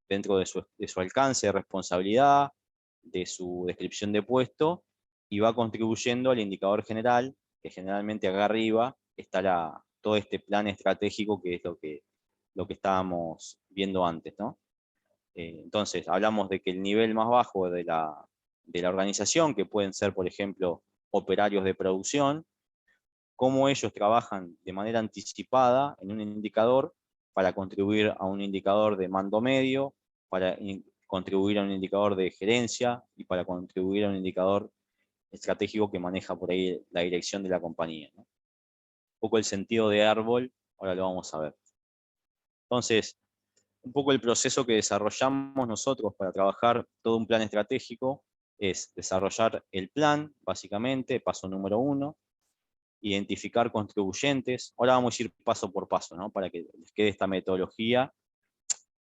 dentro de su alcance de responsabilidad, de su descripción de puesto, y va contribuyendo al indicador general, que generalmente acá arriba está todo este plan estratégico, que es lo que estábamos viendo antes, ¿no? Entonces, hablamos de que el nivel más bajo de la organización, que pueden ser, por ejemplo, operarios de producción, cómo ellos trabajan de manera anticipada en un indicador para contribuir a un indicador de mando medio, para contribuir a un indicador de gerencia y para contribuir a un indicador estratégico que maneja por ahí la dirección de la compañía, ¿no? Un poco el sentido de árbol, ahora lo vamos a ver. Entonces, un poco el proceso que desarrollamos nosotros para trabajar todo un plan estratégico es desarrollar el plan, básicamente, paso número 1, identificar contribuyentes. Ahora vamos a ir paso por paso, ¿no? Para que les quede esta metodología,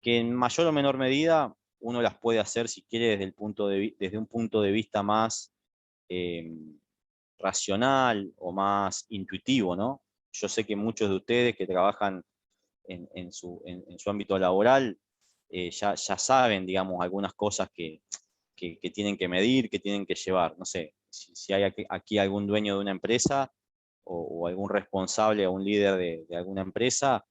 que en mayor o menor medida uno las puede hacer, si quiere, desde un punto de vista más racional o más intuitivo, ¿no? Yo sé que muchos de ustedes que trabajan en su ámbito laboral ya saben, digamos, algunas cosas que tienen que medir, que tienen que llevar. No sé, si hay aquí algún dueño de una empresa o algún responsable o un líder de alguna empresa,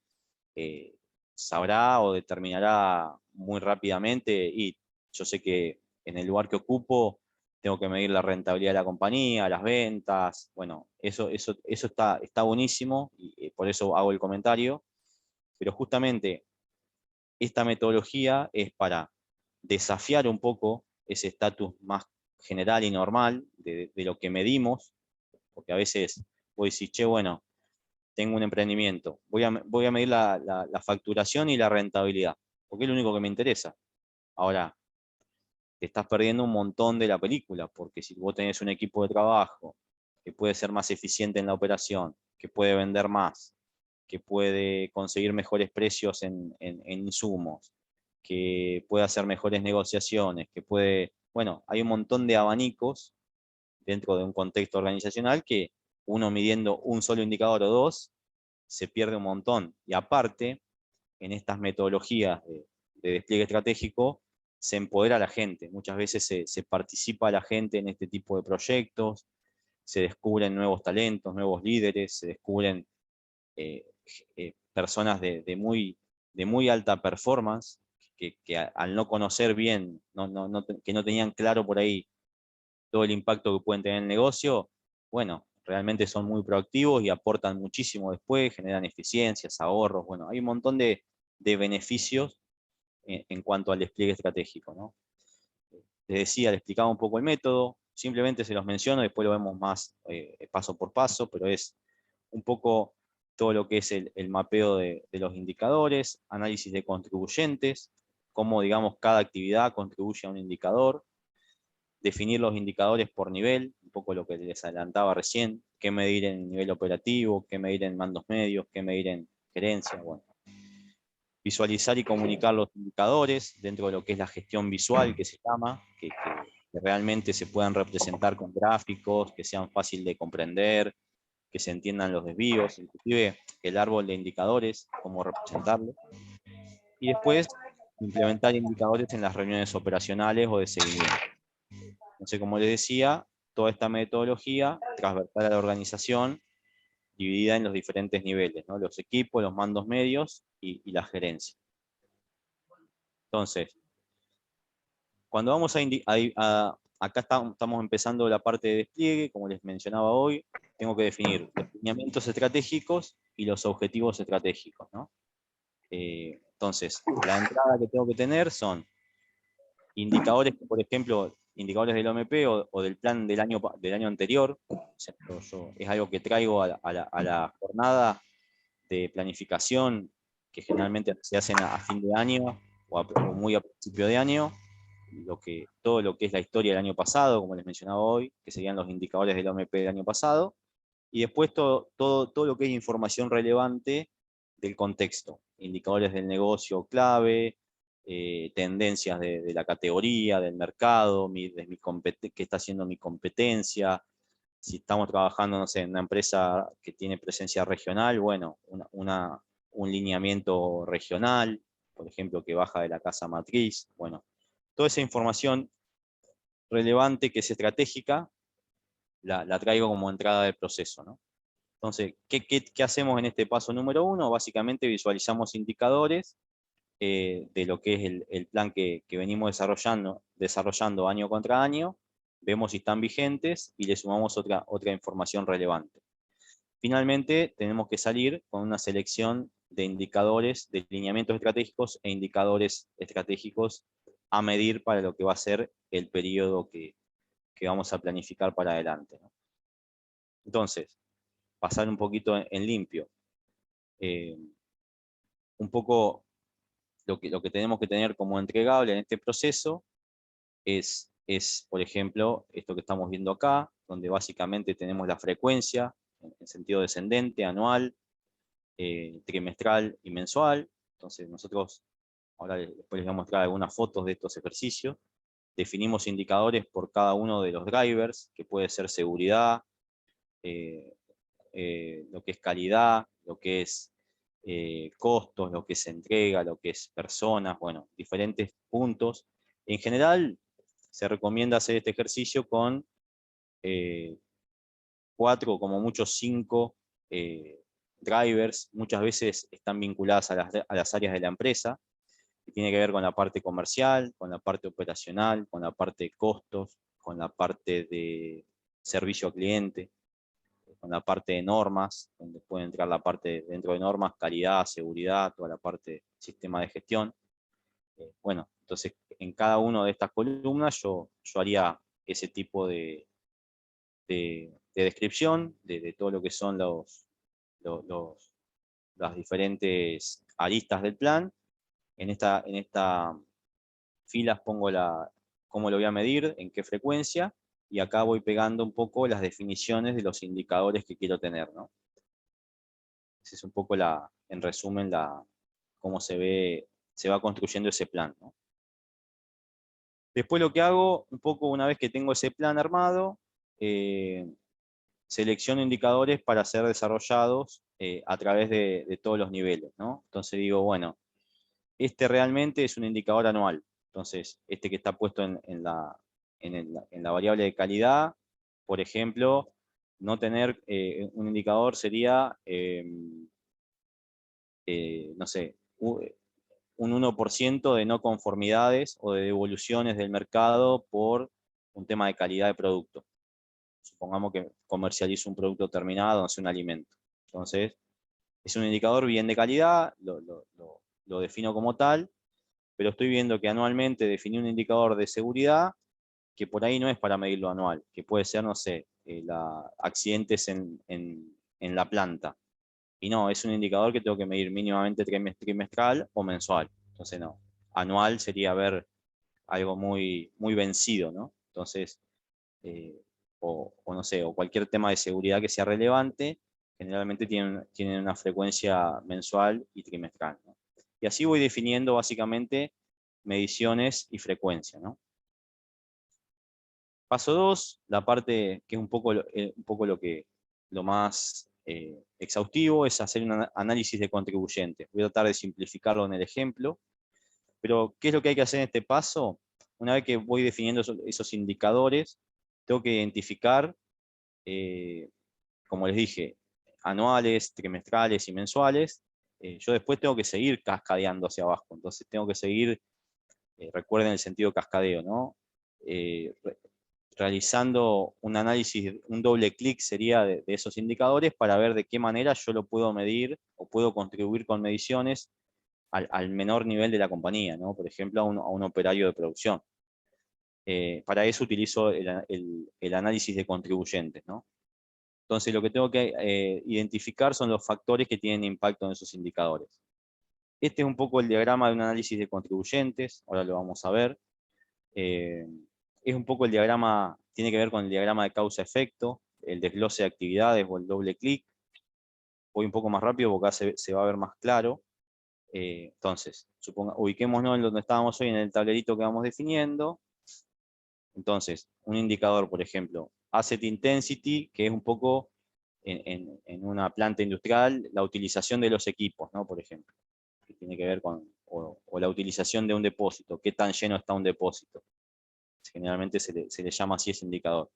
sabrá o determinará muy rápidamente, y yo sé que en el lugar que ocupo tengo que medir la rentabilidad de la compañía, las ventas, bueno, eso está buenísimo, y por eso hago el comentario, pero justamente esta metodología es para desafiar un poco ese estatus más general y normal de lo que medimos, porque a veces vos decís, che, bueno, tengo un emprendimiento, voy a medir la facturación y la rentabilidad, porque es lo único que me interesa. Ahora, te estás perdiendo un montón de la película, porque si vos tenés un equipo de trabajo que puede ser más eficiente en la operación, que puede vender más, que puede conseguir mejores precios en insumos, que puede hacer mejores negociaciones, que puede, bueno, hay un montón de abanicos dentro de un contexto organizacional que uno midiendo un solo indicador o dos se pierde un montón. Y aparte, en estas metodologías de despliegue estratégico, se empodera a la gente. Muchas veces se participa a la gente en este tipo de proyectos, se descubren nuevos talentos, nuevos líderes, se descubren personas de muy alta performance que al no conocer bien, que no tenían claro por ahí todo el impacto que pueden tener en el negocio, bueno, realmente son muy proactivos y aportan muchísimo después, generan eficiencias, ahorros, bueno, hay un montón de beneficios en cuanto al despliegue estratégico, ¿no? Les decía, les explicaba un poco el método, simplemente se los menciono, después lo vemos más paso por paso, pero es un poco todo lo que es el mapeo de los indicadores, análisis de contribuyentes, cómo, digamos, cada actividad contribuye a un indicador, definir los indicadores por nivel, un poco lo que les adelantaba recién, qué medir en nivel operativo, qué medir en mandos medios, qué medir en gerencia, bueno. Visualizar y comunicar los indicadores dentro de lo que es la gestión visual, que se llama, que realmente se puedan representar con gráficos, que sean fácil de comprender, que se entiendan los desvíos, inclusive el árbol de indicadores, cómo representarlo. Y después, implementar indicadores en las reuniones operacionales o de seguimiento. Entonces, como les decía, toda esta metodología transversal a la organización, dividida en los diferentes niveles, ¿no? Los equipos, los mandos medios y la gerencia. Entonces, cuando vamos acá estamos empezando la parte de despliegue, como les mencionaba hoy, tengo que definir los lineamientos estratégicos y los objetivos estratégicos, ¿no? Entonces, la entrada que tengo que tener son indicadores, por ejemplo, indicadores del OMP o del plan del año anterior. O sea, es algo que traigo a la jornada de planificación que generalmente se hacen a fin de año o muy a principio de año. Todo lo que es la historia del año pasado, como les mencionaba hoy, que serían los indicadores del OMP del año pasado, y después todo lo que es información relevante del contexto, indicadores del negocio clave, tendencias de la categoría, del mercado, qué está haciendo mi competencia, si estamos trabajando, no sé, en una empresa que tiene presencia regional, bueno, un lineamiento regional, por ejemplo, que baja de la casa matriz, bueno, toda esa información relevante que es estratégica, la traigo como entrada del proceso, ¿no? Entonces, ¿qué hacemos en este paso número 1? Básicamente visualizamos indicadores de lo que es el plan que venimos desarrollando año contra año, vemos si están vigentes y le sumamos otra información relevante. Finalmente, tenemos que salir con una selección de indicadores, de lineamientos estratégicos e indicadores estratégicos a medir para lo que va a ser el periodo que vamos a planificar para adelante, ¿no? Entonces, pasar un poquito en limpio. Un poco lo que tenemos que tener como entregable en este proceso es, por ejemplo, esto que estamos viendo acá, donde básicamente tenemos la frecuencia en sentido descendente, anual, trimestral y mensual. Entonces nosotros, ahora después les voy a mostrar algunas fotos de estos ejercicios, definimos indicadores por cada uno de los drivers, que puede ser seguridad, lo que es calidad, lo que es costos, lo que es entrega, lo que es personas, bueno, diferentes puntos. En general, se recomienda hacer este ejercicio con 4 o como mucho 5 drivers, muchas veces están vinculadas a las áreas de la empresa, que tiene que ver con la parte comercial, con la parte operacional, con la parte de costos, con la parte de servicio al cliente, con la parte de normas, donde puede entrar la parte dentro de normas, calidad, seguridad, toda la parte de sistema de gestión. Bueno, entonces en cada una de estas columnas yo haría ese tipo de descripción de todo lo que son las diferentes aristas del plan. En esta filas pongo cómo lo voy a medir, en qué frecuencia, y acá voy pegando un poco las definiciones de los indicadores que quiero tener, ¿no? Esa es un poco en resumen, cómo se va construyendo ese plan, ¿no? Después lo que hago, un poco una vez que tengo ese plan armado, selecciono indicadores para ser desarrollados a través de todos los niveles, ¿no? Entonces digo, bueno, este realmente es un indicador anual. Entonces, este que está puesto en la variable de calidad, por ejemplo, no tener un indicador sería, no sé, un 1% de no conformidades o de devoluciones del mercado por un tema de calidad de producto. Supongamos que comercializo un producto terminado, no sé, un alimento. Entonces, es un indicador bien de calidad, lo defino como tal, pero estoy viendo que anualmente definí un indicador de seguridad que por ahí no es para medirlo anual, que puede ser, no sé, accidentes en la planta. Y no, es un indicador que tengo que medir mínimamente trimestral o mensual. Entonces, no, anual sería ver algo muy, muy vencido, ¿no? Entonces, o no sé, o cualquier tema de seguridad que sea relevante, generalmente tienen una frecuencia mensual y trimestral, ¿no? Y así voy definiendo básicamente mediciones y frecuencia, ¿no? Paso 2, la parte que es un poco lo más exhaustivo, es hacer un análisis de contribuyentes. Voy a tratar de simplificarlo en el ejemplo, pero ¿qué es lo que hay que hacer en este paso? Una vez que voy definiendo esos indicadores, tengo que identificar, como les dije, anuales, trimestrales y mensuales. Yo después tengo que seguir cascadeando hacia abajo, entonces tengo que seguir, recuerden el sentido cascadeo, ¿no? Realizando un análisis, un doble clic sería de esos indicadores para ver de qué manera yo lo puedo medir o puedo contribuir con mediciones al menor nivel de la compañía, ¿no? Por ejemplo, a un operario de producción. Para eso utilizo el análisis de contribuyentes, ¿no? Entonces, lo que tengo que identificar son los factores que tienen impacto en esos indicadores. Este es un poco el diagrama de un análisis de contribuyentes, ahora lo vamos a ver. Es un poco el diagrama, tiene que ver con el diagrama de causa-efecto, el desglose de actividades o el doble clic. Voy un poco más rápido porque acá se va a ver más claro. Entonces, ubiquémonos en donde estábamos hoy, en el tablerito que vamos definiendo. Entonces, un indicador, por ejemplo, Asset Intensity, que es un poco en una planta industrial, la utilización de los equipos, ¿no? Por ejemplo, que tiene que ver con, o la utilización de un depósito, qué tan lleno está un depósito. Generalmente se le llama así ese indicador.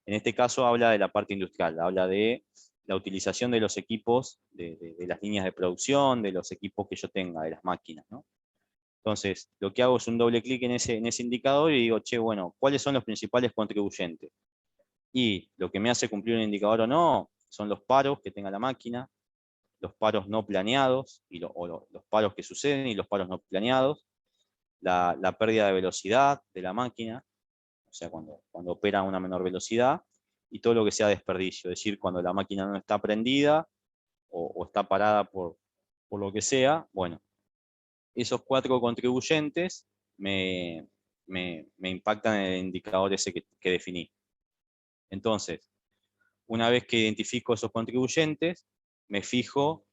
En este caso habla de la parte industrial, habla de la utilización de los equipos, de las líneas de producción, de los equipos que yo tenga, de las máquinas, ¿no? Entonces, lo que hago es un doble clic en ese indicador y digo, che, bueno, ¿cuáles son los principales contribuyentes? Y lo que me hace cumplir un indicador o no son los paros que tenga la máquina, los paros no planeados, los paros que suceden y los paros no planeados, la pérdida de velocidad de la máquina, o sea, cuando opera a una menor velocidad, y todo lo que sea desperdicio, es decir, cuando la máquina no está prendida o está parada por lo que sea, bueno, esos 4 contribuyentes me impactan en el indicador ese que definí. Entonces, una vez que identifico esos contribuyentes, me fijo,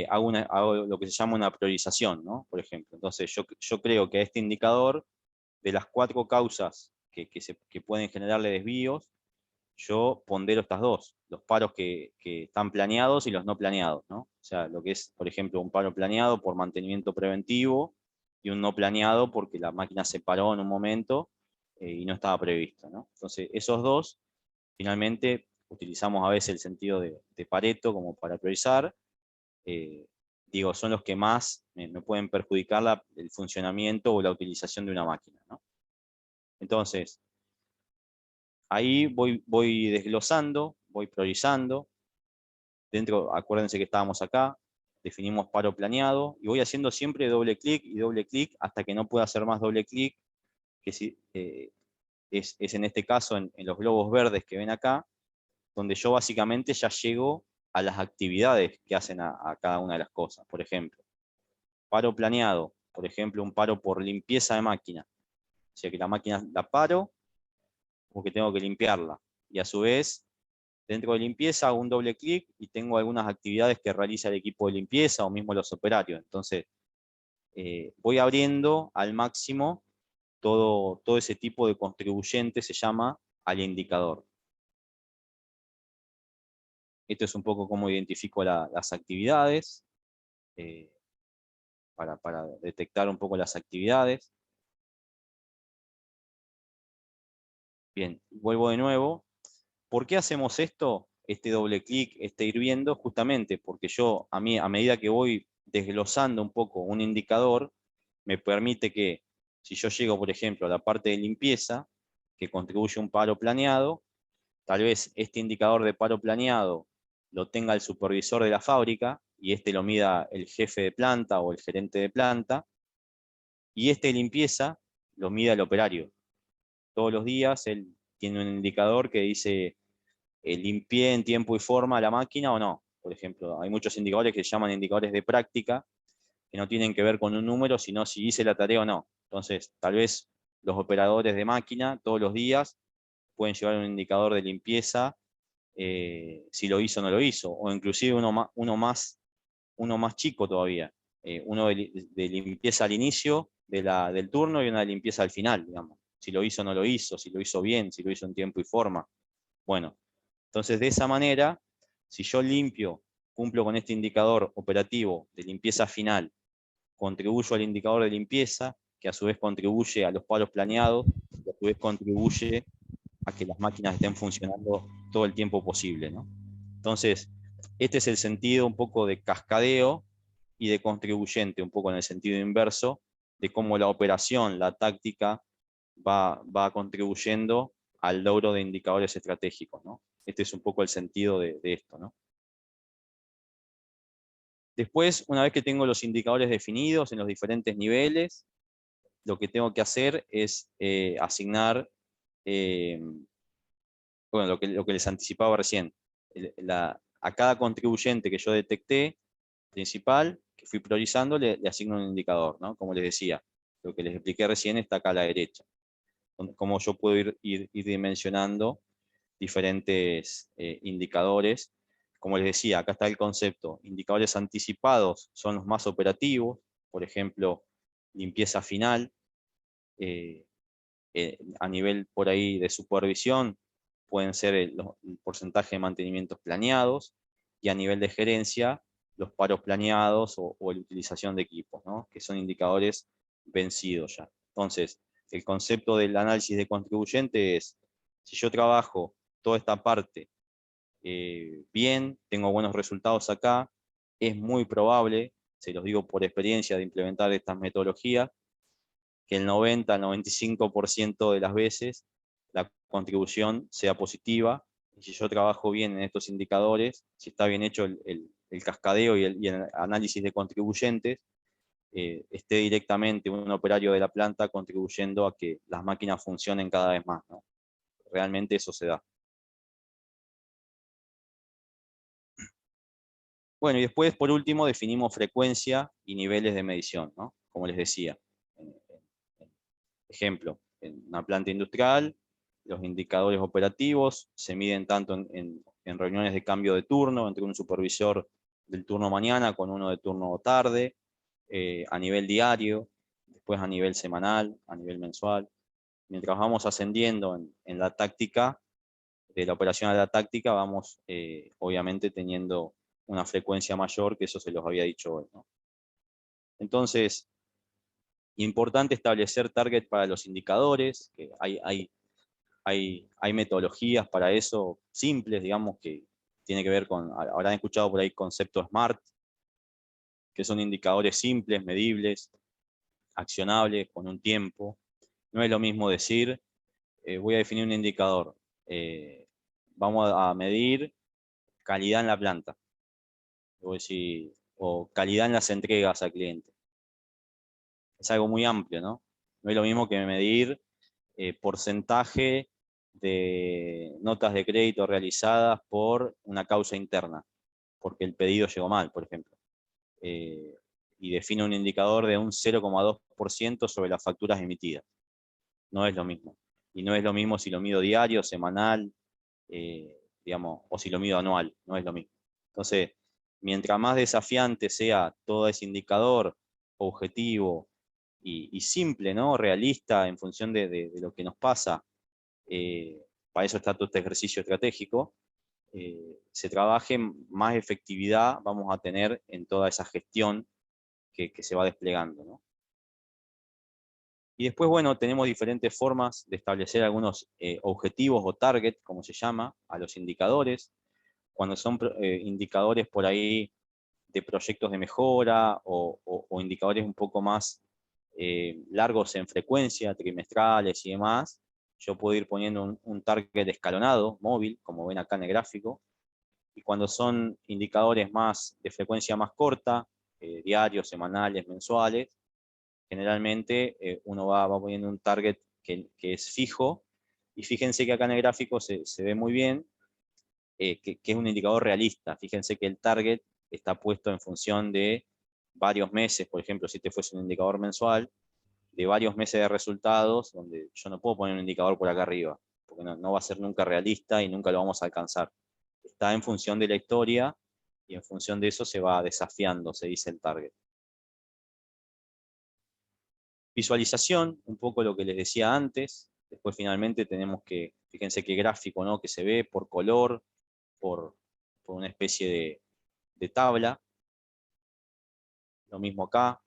hago lo que se llama una priorización, ¿no? Por ejemplo. Entonces, yo creo que a este indicador, de las 4 causas que pueden generarle desvíos, yo pondero estas dos, los paros que están planeados y los no planeados, ¿no? O sea, lo que es, por ejemplo, un paro planeado por mantenimiento preventivo y un no planeado porque la máquina se paró en un momento y no estaba previsto, ¿no? Entonces, esos dos, finalmente, utilizamos a veces el sentido de Pareto como para priorizar, digo, son los que más me pueden perjudicar el funcionamiento o la utilización de una máquina, ¿no? Entonces, ahí voy desglosando, voy priorizando. Dentro, acuérdense que estábamos acá, definimos paro planeado, y voy haciendo siempre doble clic y doble clic hasta que no pueda hacer más doble clic, que es en este caso en los globos verdes que ven acá, donde yo básicamente ya llego a las actividades que hacen a cada una de las cosas. Por ejemplo, paro planeado, por ejemplo, un paro por limpieza de máquina. O sea que la máquina la paro porque tengo que limpiarla. Y a su vez, dentro de limpieza hago un doble clic y tengo algunas actividades que realiza el equipo de limpieza o mismo los operarios. Entonces, voy abriendo al máximo todo ese tipo de contribuyente, se llama al indicador. Esto es un poco cómo identifico las actividades, para detectar un poco las actividades. Bien, vuelvo de nuevo. ¿Por qué hacemos esto? Este doble clic, este ir viendo, justamente porque yo, a medida que voy desglosando un poco un indicador, me permite que, si yo llego, por ejemplo, a la parte de limpieza, que contribuye a un paro planeado, tal vez este indicador de paro planeado lo tenga el supervisor de la fábrica, y este lo mida el jefe de planta o el gerente de planta, y este de limpieza lo mida el operario. Todos los días él tiene un indicador que dice, limpié en tiempo y forma la máquina o no. Por ejemplo, hay muchos indicadores que se llaman indicadores de práctica, que no tienen que ver con un número, sino si hice la tarea o no. Entonces, tal vez los operadores de máquina todos los días pueden llevar un indicador de limpieza, si lo hizo o no lo hizo, o inclusive uno más chico todavía, uno de limpieza al inicio del turno y una de limpieza al final, digamos. Si lo hizo o no lo hizo, si lo hizo bien, si lo hizo en tiempo y forma. Bueno, entonces de esa manera, si yo limpio, cumplo con este indicador operativo de limpieza final, contribuyo al indicador de limpieza, que a su vez contribuye a los paros planeados, y a su vez contribuye a que las máquinas estén funcionando todo el tiempo posible, ¿no? Entonces, este es el sentido un poco de cascadeo y de contribuyente, un poco en el sentido inverso, de cómo la operación, la táctica, va contribuyendo al logro de indicadores estratégicos, ¿no? Este es un poco el sentido de esto, ¿no? Después, una vez que tengo los indicadores definidos en los diferentes niveles, lo que tengo que hacer es asignar, bueno, lo que les anticipaba recién, a cada contribuyente que yo detecté, principal, que fui priorizando, le asigno un indicador, ¿no? Como les decía, lo que les expliqué recién está acá a la derecha. Cómo yo puedo ir dimensionando diferentes indicadores. Como les decía, acá está el concepto. Indicadores anticipados son los más operativos, por ejemplo, limpieza final. A nivel por ahí de supervisión, pueden ser el porcentaje de mantenimientos planeados, y a nivel de gerencia, los paros planeados o la utilización de equipos, ¿no? Que son indicadores vencidos ya. Entonces, el concepto del análisis de contribuyente es, si yo trabajo toda esta parte bien, tengo buenos resultados acá, es muy probable, se los digo por experiencia de implementar estas metodologías, que el 90 al 95% de las veces la contribución sea positiva. Y si yo trabajo bien en estos indicadores, si está bien hecho el cascadeo y el análisis de contribuyentes, esté directamente un operario de la planta contribuyendo a que las máquinas funcionen cada vez más, ¿no? Realmente eso se da. Bueno, y después, por último, definimos frecuencia y niveles de medición, ¿no? Como les decía. Ejemplo, en una planta industrial, los indicadores operativos se miden tanto en reuniones de cambio de turno, entre un supervisor del turno mañana con uno de turno tarde, a nivel diario, después a nivel semanal, a nivel mensual. Mientras vamos ascendiendo en la táctica, de la operación a la táctica, vamos obviamente teniendo una frecuencia mayor, que eso se los había dicho hoy, ¿no? Entonces, importante establecer target para los indicadores, que hay Hay metodologías para eso, simples, digamos, que tiene que ver con, habrán escuchado por ahí concepto SMART, que son indicadores simples, medibles, accionables, con un tiempo. No es lo mismo decir, voy a definir un indicador, vamos a medir calidad en la planta, o calidad en las entregas al cliente. Es algo muy amplio, ¿no? No es lo mismo que medir porcentaje de notas de crédito realizadas por una causa interna, porque el pedido llegó mal, por ejemplo. Y define un indicador de un 0,2% sobre las facturas emitidas. No es lo mismo. Y no es lo mismo si lo mido diario, semanal, digamos, o si lo mido anual. No es lo mismo. Entonces, mientras más desafiante sea todo ese indicador, objetivo y simple, ¿no? Realista en función de lo que nos pasa, para eso está todo este ejercicio estratégico, se trabaje, más efectividad vamos a tener en toda esa gestión que se va desplegando, ¿no? Y después, bueno, tenemos diferentes formas de establecer algunos objetivos o target, como se llama, a los indicadores. Cuando son indicadores por ahí de proyectos de mejora o indicadores un poco más largos en frecuencia, trimestrales y demás, yo puedo ir poniendo un target escalonado, móvil, como ven acá en el gráfico. Y cuando son indicadores más de frecuencia más corta, diarios, semanales, mensuales, generalmente uno va poniendo un target que es fijo, y fíjense que acá en el gráfico se ve muy bien que es un indicador realista. Fíjense que el target está puesto en función de varios meses, por ejemplo, si este fuese un indicador mensual, de varios meses de resultados, donde yo no puedo poner un indicador por acá arriba, porque no va a ser nunca realista y nunca lo vamos a alcanzar. Está en función de la historia y en función de eso se va desafiando, se dice el target. Visualización, un poco lo que les decía antes. Después finalmente tenemos que, fíjense qué gráfico, ¿no? Que se ve por color, por una especie de tabla. Lo mismo acá.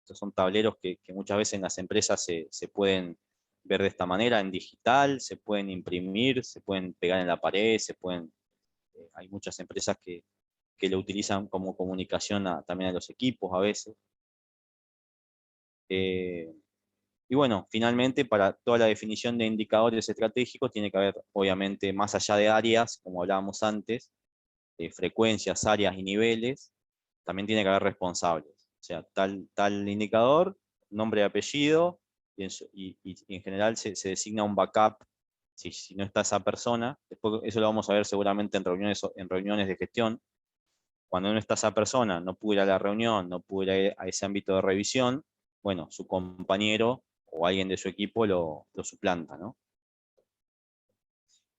Estos son tableros que muchas veces en las empresas se pueden ver de esta manera, en digital, se pueden imprimir, se pueden pegar en la pared, hay muchas empresas que lo utilizan como comunicación también a los equipos a veces. Y bueno, finalmente, para toda la definición de indicadores estratégicos tiene que haber, obviamente, más allá de áreas, como hablábamos antes, frecuencias, áreas y niveles, también tiene que haber responsables. O sea, tal indicador, nombre y apellido, y en general se designa un backup si no está esa persona. Después eso lo vamos a ver seguramente en reuniones de gestión. Cuando no está esa persona, no pudo ir a la reunión, no pudo ir a ese ámbito de revisión, bueno, su compañero o alguien de su equipo lo suplanta, ¿no?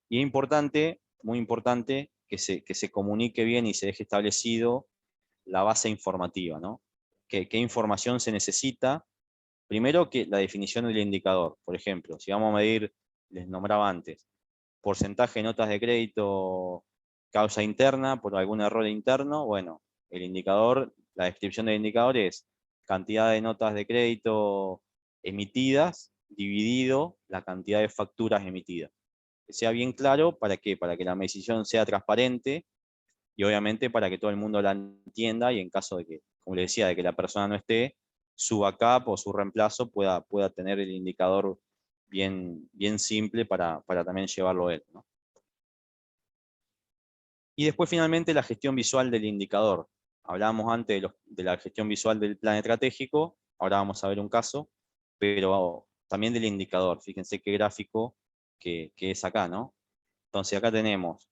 Y es importante, muy importante, que se comunique bien y se deje establecido la base informativa, ¿no? ¿Qué información se necesita? Primero, que la definición del indicador. Por ejemplo, si vamos a medir, les nombraba antes, porcentaje de notas de crédito causa interna por algún error interno, bueno, el indicador, la descripción del indicador es cantidad de notas de crédito emitidas dividido la cantidad de facturas emitidas. Que sea bien claro, ¿para qué? Para que la medición sea transparente y obviamente para que todo el mundo la entienda y en caso de que, como les decía, de que la persona no esté, su backup o su reemplazo pueda tener el indicador bien simple para también llevarlo él, ¿no? Y después finalmente la gestión visual del indicador. Hablábamos antes de la gestión visual del plan estratégico, ahora vamos a ver un caso, pero también del indicador. Fíjense qué gráfico que es acá, ¿no? Entonces acá tenemos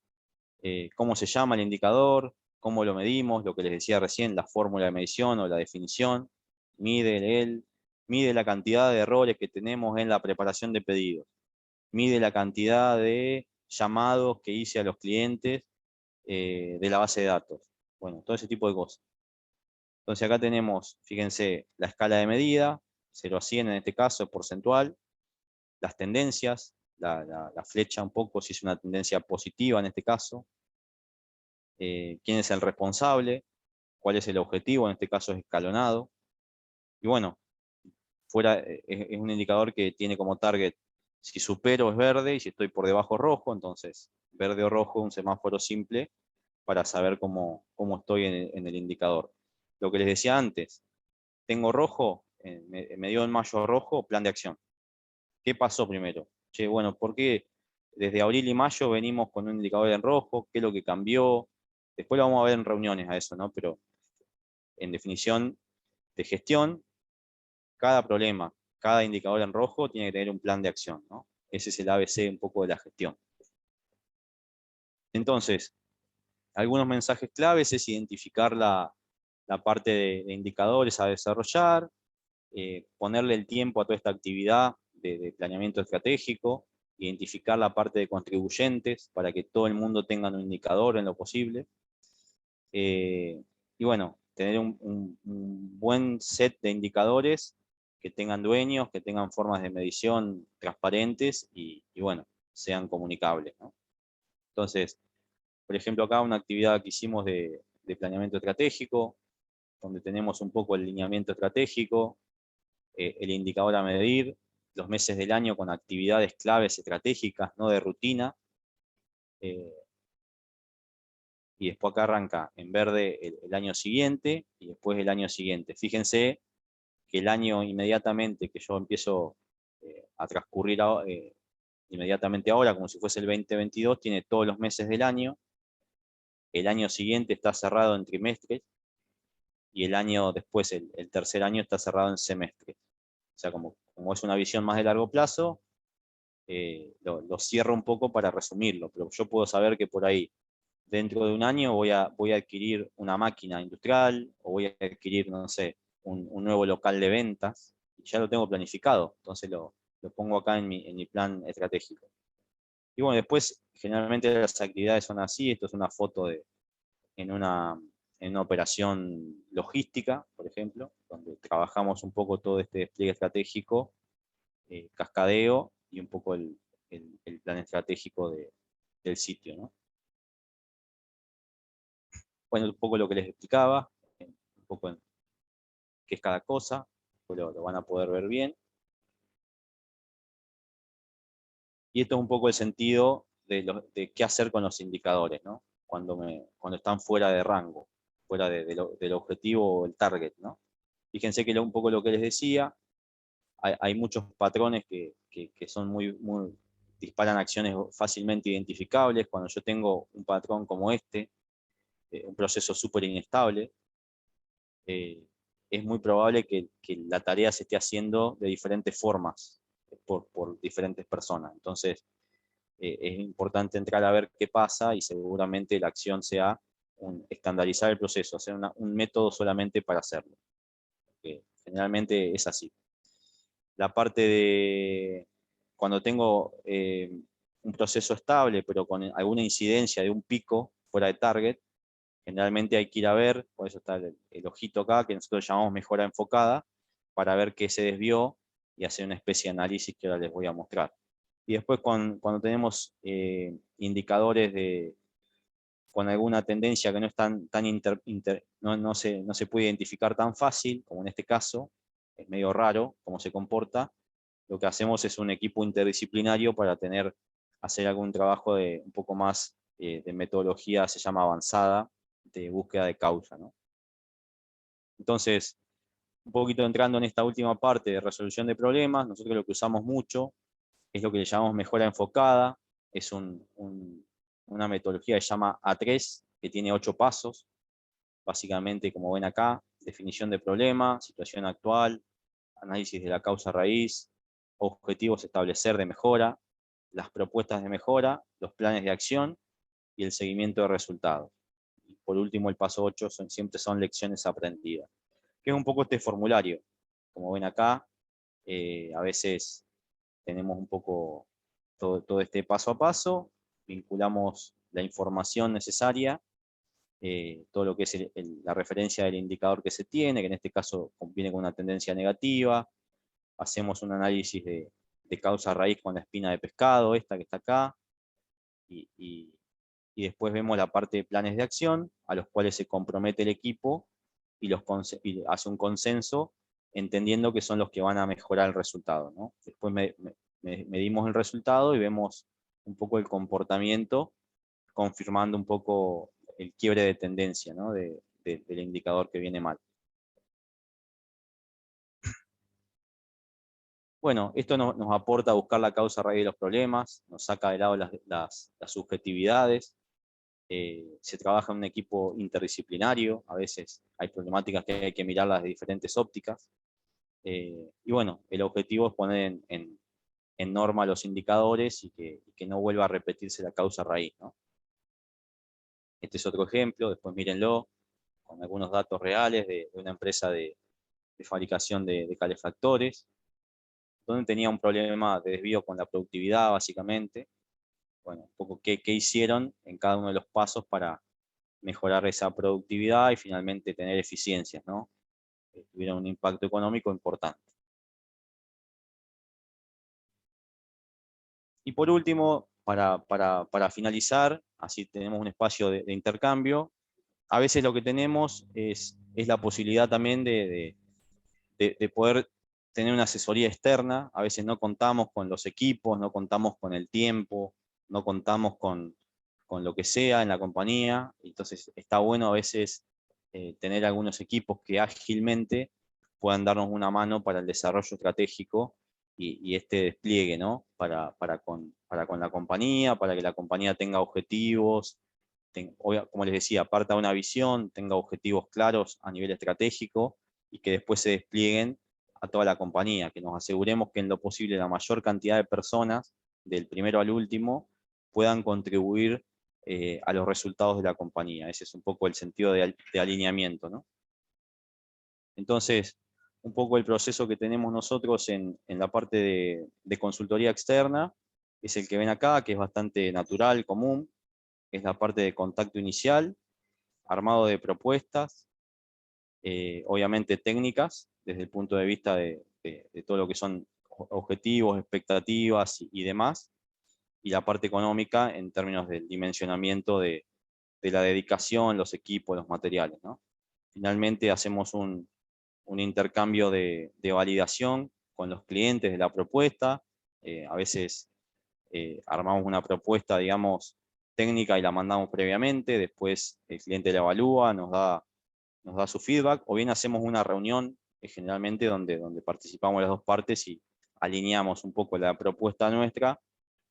cómo se llama el indicador, cómo lo medimos, lo que les decía recién, la fórmula de medición o la definición, mide la cantidad de errores que tenemos en la preparación de pedidos, mide la cantidad de llamados que hice a los clientes de la base de datos. Bueno, todo ese tipo de cosas. Entonces acá tenemos, fíjense, la escala de medida, 0 a 100 en este caso, es porcentual, las tendencias, la flecha un poco si es una tendencia positiva en este caso, quién es el responsable, cuál es el objetivo, en este caso es escalonado. Y bueno, es un indicador que tiene como target Si supero es verde y si estoy por debajo rojo, entonces verde o rojo, un semáforo simple para saber cómo estoy en el indicador. Lo que les decía antes, tengo rojo, me dio en mayo rojo, plan de acción. ¿Qué pasó primero? Che, bueno, ¿por qué desde abril y mayo venimos con un indicador en rojo? ¿Qué es lo que cambió? Después lo vamos a ver en reuniones a eso, ¿no? Pero en definición de gestión, cada problema, cada indicador en rojo tiene que tener un plan de acción, ¿no? Ese es el ABC un poco de la gestión. Entonces, algunos mensajes claves es identificar la parte de indicadores a desarrollar, ponerle el tiempo a toda esta actividad de planeamiento estratégico, identificar la parte de contribuyentes para que todo el mundo tenga un indicador en lo posible. Y bueno, tener un buen set de indicadores que tengan dueños, que tengan formas de medición transparentes y bueno, sean comunicables, ¿no? Entonces, por ejemplo, acá una actividad que hicimos de planeamiento estratégico, donde tenemos un poco el lineamiento estratégico, el indicador a medir, los meses del año con actividades claves estratégicas, no de rutina. Y después acá arranca en verde el año siguiente y después el año siguiente. Fíjense que el año inmediatamente que yo empiezo a transcurrir inmediatamente ahora, como si fuese el 2022, tiene todos los meses del año. El año siguiente está cerrado en trimestres y el año después, el tercer año, está cerrado en semestres. O sea, como es una visión más de largo plazo, lo cierro un poco para resumirlo, pero yo puedo saber que por ahí, dentro de un año, voy a adquirir una máquina industrial, o voy a adquirir, no sé, un nuevo local de ventas, y ya lo tengo planificado, entonces lo pongo acá en mi plan estratégico. Y bueno, después, generalmente las actividades son así, esto es una foto en una operación logística, por ejemplo, donde trabajamos un poco todo este despliegue estratégico, cascadeo y un poco el plan estratégico del sitio, ¿no? Bueno, un poco lo que les explicaba, un poco en qué es cada cosa, lo van a poder ver bien. Y esto es un poco el sentido de qué hacer con los indicadores, ¿no? Cuando están fuera de rango, fuera del objetivo o el target, ¿no? Fíjense que un poco lo que les decía, hay muchos patrones que son disparan acciones fácilmente identificables. Cuando yo tengo un patrón como este, un proceso súper inestable, es muy probable que la tarea se esté haciendo de diferentes formas por diferentes personas. Entonces, es importante entrar a ver qué pasa y seguramente la acción sea estandarizar el proceso, hacer un método solamente para hacerlo. Generalmente es así. La parte de cuando tengo un proceso estable, pero con alguna incidencia de un pico fuera de target, generalmente hay que ir a ver, por eso está el ojito acá, que nosotros llamamos mejora enfocada, para ver qué se desvió y hacer una especie de análisis que ahora les voy a mostrar. Y después cuando tenemos indicadores con alguna tendencia que no es no se puede identificar tan fácil, como en este caso, es medio raro cómo se comporta, lo que hacemos es un equipo interdisciplinario para hacer algún trabajo un poco más de metodología, se llama avanzada, de búsqueda de causa, ¿no? Entonces, un poquito entrando en esta última parte de resolución de problemas, nosotros lo que usamos mucho es lo que le llamamos mejora enfocada, es una metodología que se llama A3, que tiene 8 pasos, básicamente, como ven acá: definición de problema, situación actual, análisis de la causa raíz, objetivos a establecer de mejora, las propuestas de mejora, los planes de acción y el seguimiento de resultados. Y por último, el paso 8 siempre son lecciones aprendidas, que es un poco este formulario. Como ven acá, a veces tenemos un poco todo este paso a paso, vinculamos la información necesaria, todo lo que es la referencia del indicador que se tiene, que en este caso viene con una tendencia negativa, hacemos un análisis de causa raíz con la espina de pescado, esta que está acá, y después vemos la parte de planes de acción, a los cuales se compromete el equipo y hace un consenso, entendiendo que son los que van a mejorar el resultado, ¿no? Después medimos el resultado y vemos un poco el comportamiento, confirmando un poco el quiebre de tendencia, ¿no? Del indicador que viene mal. Bueno, esto nos aporta a buscar la causa raíz de los problemas, nos saca de lado las subjetividades, se trabaja en un equipo interdisciplinario, a veces hay problemáticas que hay que mirarlas de diferentes ópticas, y bueno, el objetivo es poner en norma los indicadores y que no vuelva a repetirse la causa raíz, ¿no? Este es otro ejemplo, después mírenlo, con algunos datos reales de una empresa de fabricación de calefactores, donde tenía un problema de desvío con la productividad, básicamente. Bueno, un poco qué hicieron en cada uno de los pasos para mejorar esa productividad y finalmente tener eficiencias, ¿no? Que tuvieron un impacto económico importante. Y por último, para finalizar, así tenemos un espacio de intercambio, a veces lo que tenemos es la posibilidad también de poder tener una asesoría externa. A veces no contamos con los equipos, no contamos con el tiempo, no contamos con lo que sea en la compañía. Entonces está bueno a veces tener algunos equipos que ágilmente puedan darnos una mano para el desarrollo estratégico y este despliegue, ¿no? para con la compañía, para que la compañía tenga objetivos, como les decía, parta de una visión, tenga objetivos claros a nivel estratégico y que después se desplieguen a toda la compañía, que nos aseguremos que en lo posible la mayor cantidad de personas, del primero al último, puedan contribuir a los resultados de la compañía. Ese es un poco el sentido de alineamiento, ¿no? Entonces, un poco el proceso que tenemos nosotros en la parte de consultoría externa es el que ven acá, que es bastante natural, común, es la parte de contacto inicial, armado de propuestas, obviamente técnicas, desde el punto de vista de todo lo que son objetivos, expectativas y demás, y la parte económica en términos del dimensionamiento de la dedicación, los equipos, los materiales, ¿no? Finalmente hacemos un intercambio de validación con los clientes de la propuesta, a veces armamos una propuesta, digamos, técnica y la mandamos previamente, después el cliente la evalúa, nos da su feedback, o bien hacemos una reunión, generalmente donde participamos las dos partes y alineamos un poco la propuesta nuestra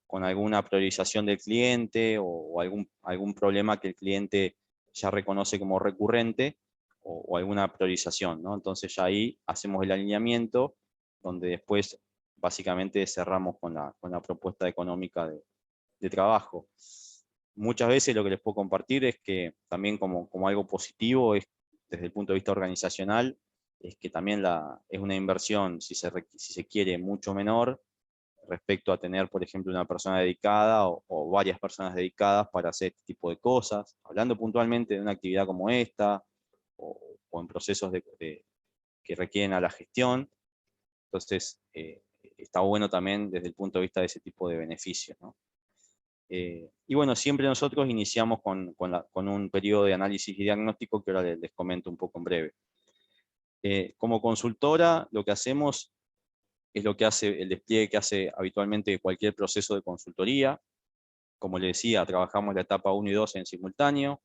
con alguna priorización del cliente o algún problema que el cliente ya reconoce como recurrente o alguna priorización, ¿no? Entonces ya ahí hacemos el alineamiento, donde después básicamente cerramos con la propuesta económica de trabajo. Muchas veces lo que les puedo compartir es que también como algo positivo es, desde el punto de vista organizacional, es que también es una inversión, si se quiere, mucho menor respecto a tener, por ejemplo, una persona dedicada o varias personas dedicadas para hacer este tipo de cosas. Hablando puntualmente de una actividad como esta, o en procesos que requieren a la gestión. Entonces, está bueno también desde el punto de vista de ese tipo de beneficios, ¿no? Y bueno, siempre nosotros iniciamos con un periodo de análisis y diagnóstico que ahora les comento un poco en breve. Como consultora, lo que hacemos es lo que hace el despliegue que hace habitualmente cualquier proceso de consultoría. Como les decía, trabajamos la etapa 1 y 2 en simultáneo,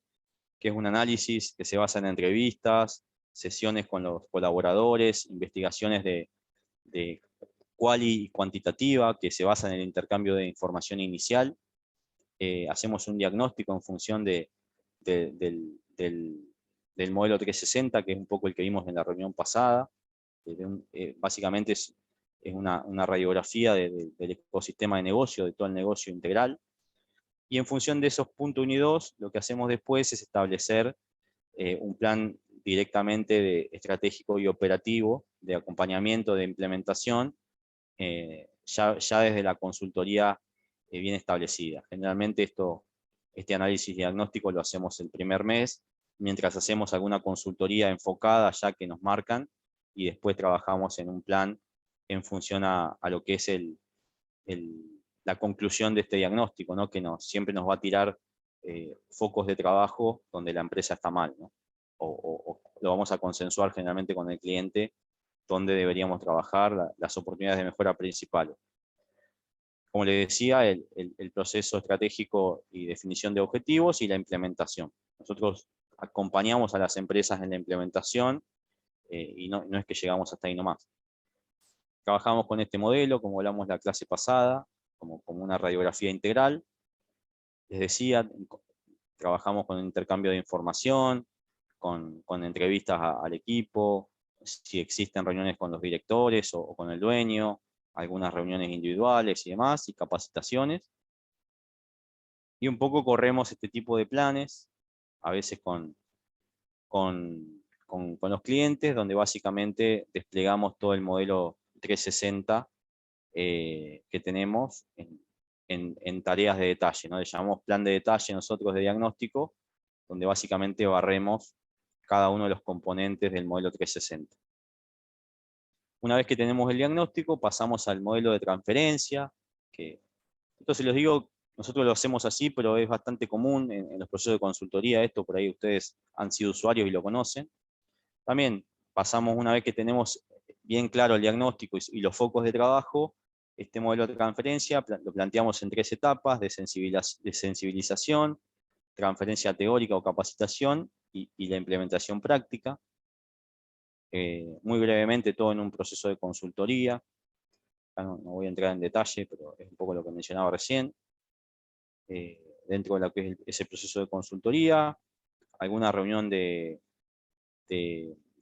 que es un análisis que se basa en entrevistas, sesiones con los colaboradores, investigaciones de quali y cuantitativa, que se basan en el intercambio de información inicial. Hacemos un diagnóstico en función del modelo 360, que es un poco el que vimos en la reunión pasada. Básicamente es una radiografía del ecosistema de negocio, de todo el negocio integral. Y en función de esos puntos 1 y 2, lo que hacemos después es establecer un plan directamente estratégico y operativo de acompañamiento, de implementación, ya desde la consultoría bien establecida. Generalmente este análisis diagnóstico lo hacemos el primer mes, mientras hacemos alguna consultoría enfocada ya que nos marcan, y después trabajamos en un plan en función a lo que es la conclusión de este diagnóstico, ¿no? Que siempre nos va a tirar focos de trabajo donde la empresa está mal, ¿no? O lo vamos a consensuar generalmente con el cliente, donde deberíamos trabajar las oportunidades de mejora principales. como les decía, el proceso estratégico y definición de objetivos y la implementación. Nosotros acompañamos a las empresas en la implementación y no es que llegamos hasta ahí nomás. Trabajamos con este modelo, como hablamos la clase pasada, como una radiografía integral. Les decía, trabajamos con intercambio de información, con entrevistas al equipo, si existen reuniones con los directores o con el dueño, algunas reuniones individuales y demás, y capacitaciones. Y un poco corremos este tipo de planes, a veces con los clientes, donde básicamente desplegamos todo el modelo 360 que tenemos en tareas de detalle, ¿no? Le llamamos plan de detalle nosotros de diagnóstico, donde básicamente barremos cada uno de los componentes del modelo 360. Una vez que tenemos el diagnóstico, pasamos al modelo de transferencia, que entonces les digo, nosotros lo hacemos así, pero es bastante común en los procesos de consultoría, esto por ahí ustedes han sido usuarios y lo conocen. También pasamos, una vez que tenemos bien claro el diagnóstico y los focos de trabajo, este modelo de transferencia lo planteamos en 3 etapas, de sensibilización, transferencia teórica o capacitación y la implementación práctica. Muy brevemente, todo en un proceso de consultoría. No voy a entrar en detalle, pero es un poco lo que mencionaba recién. Dentro de lo que es ese proceso de consultoría, alguna reunión de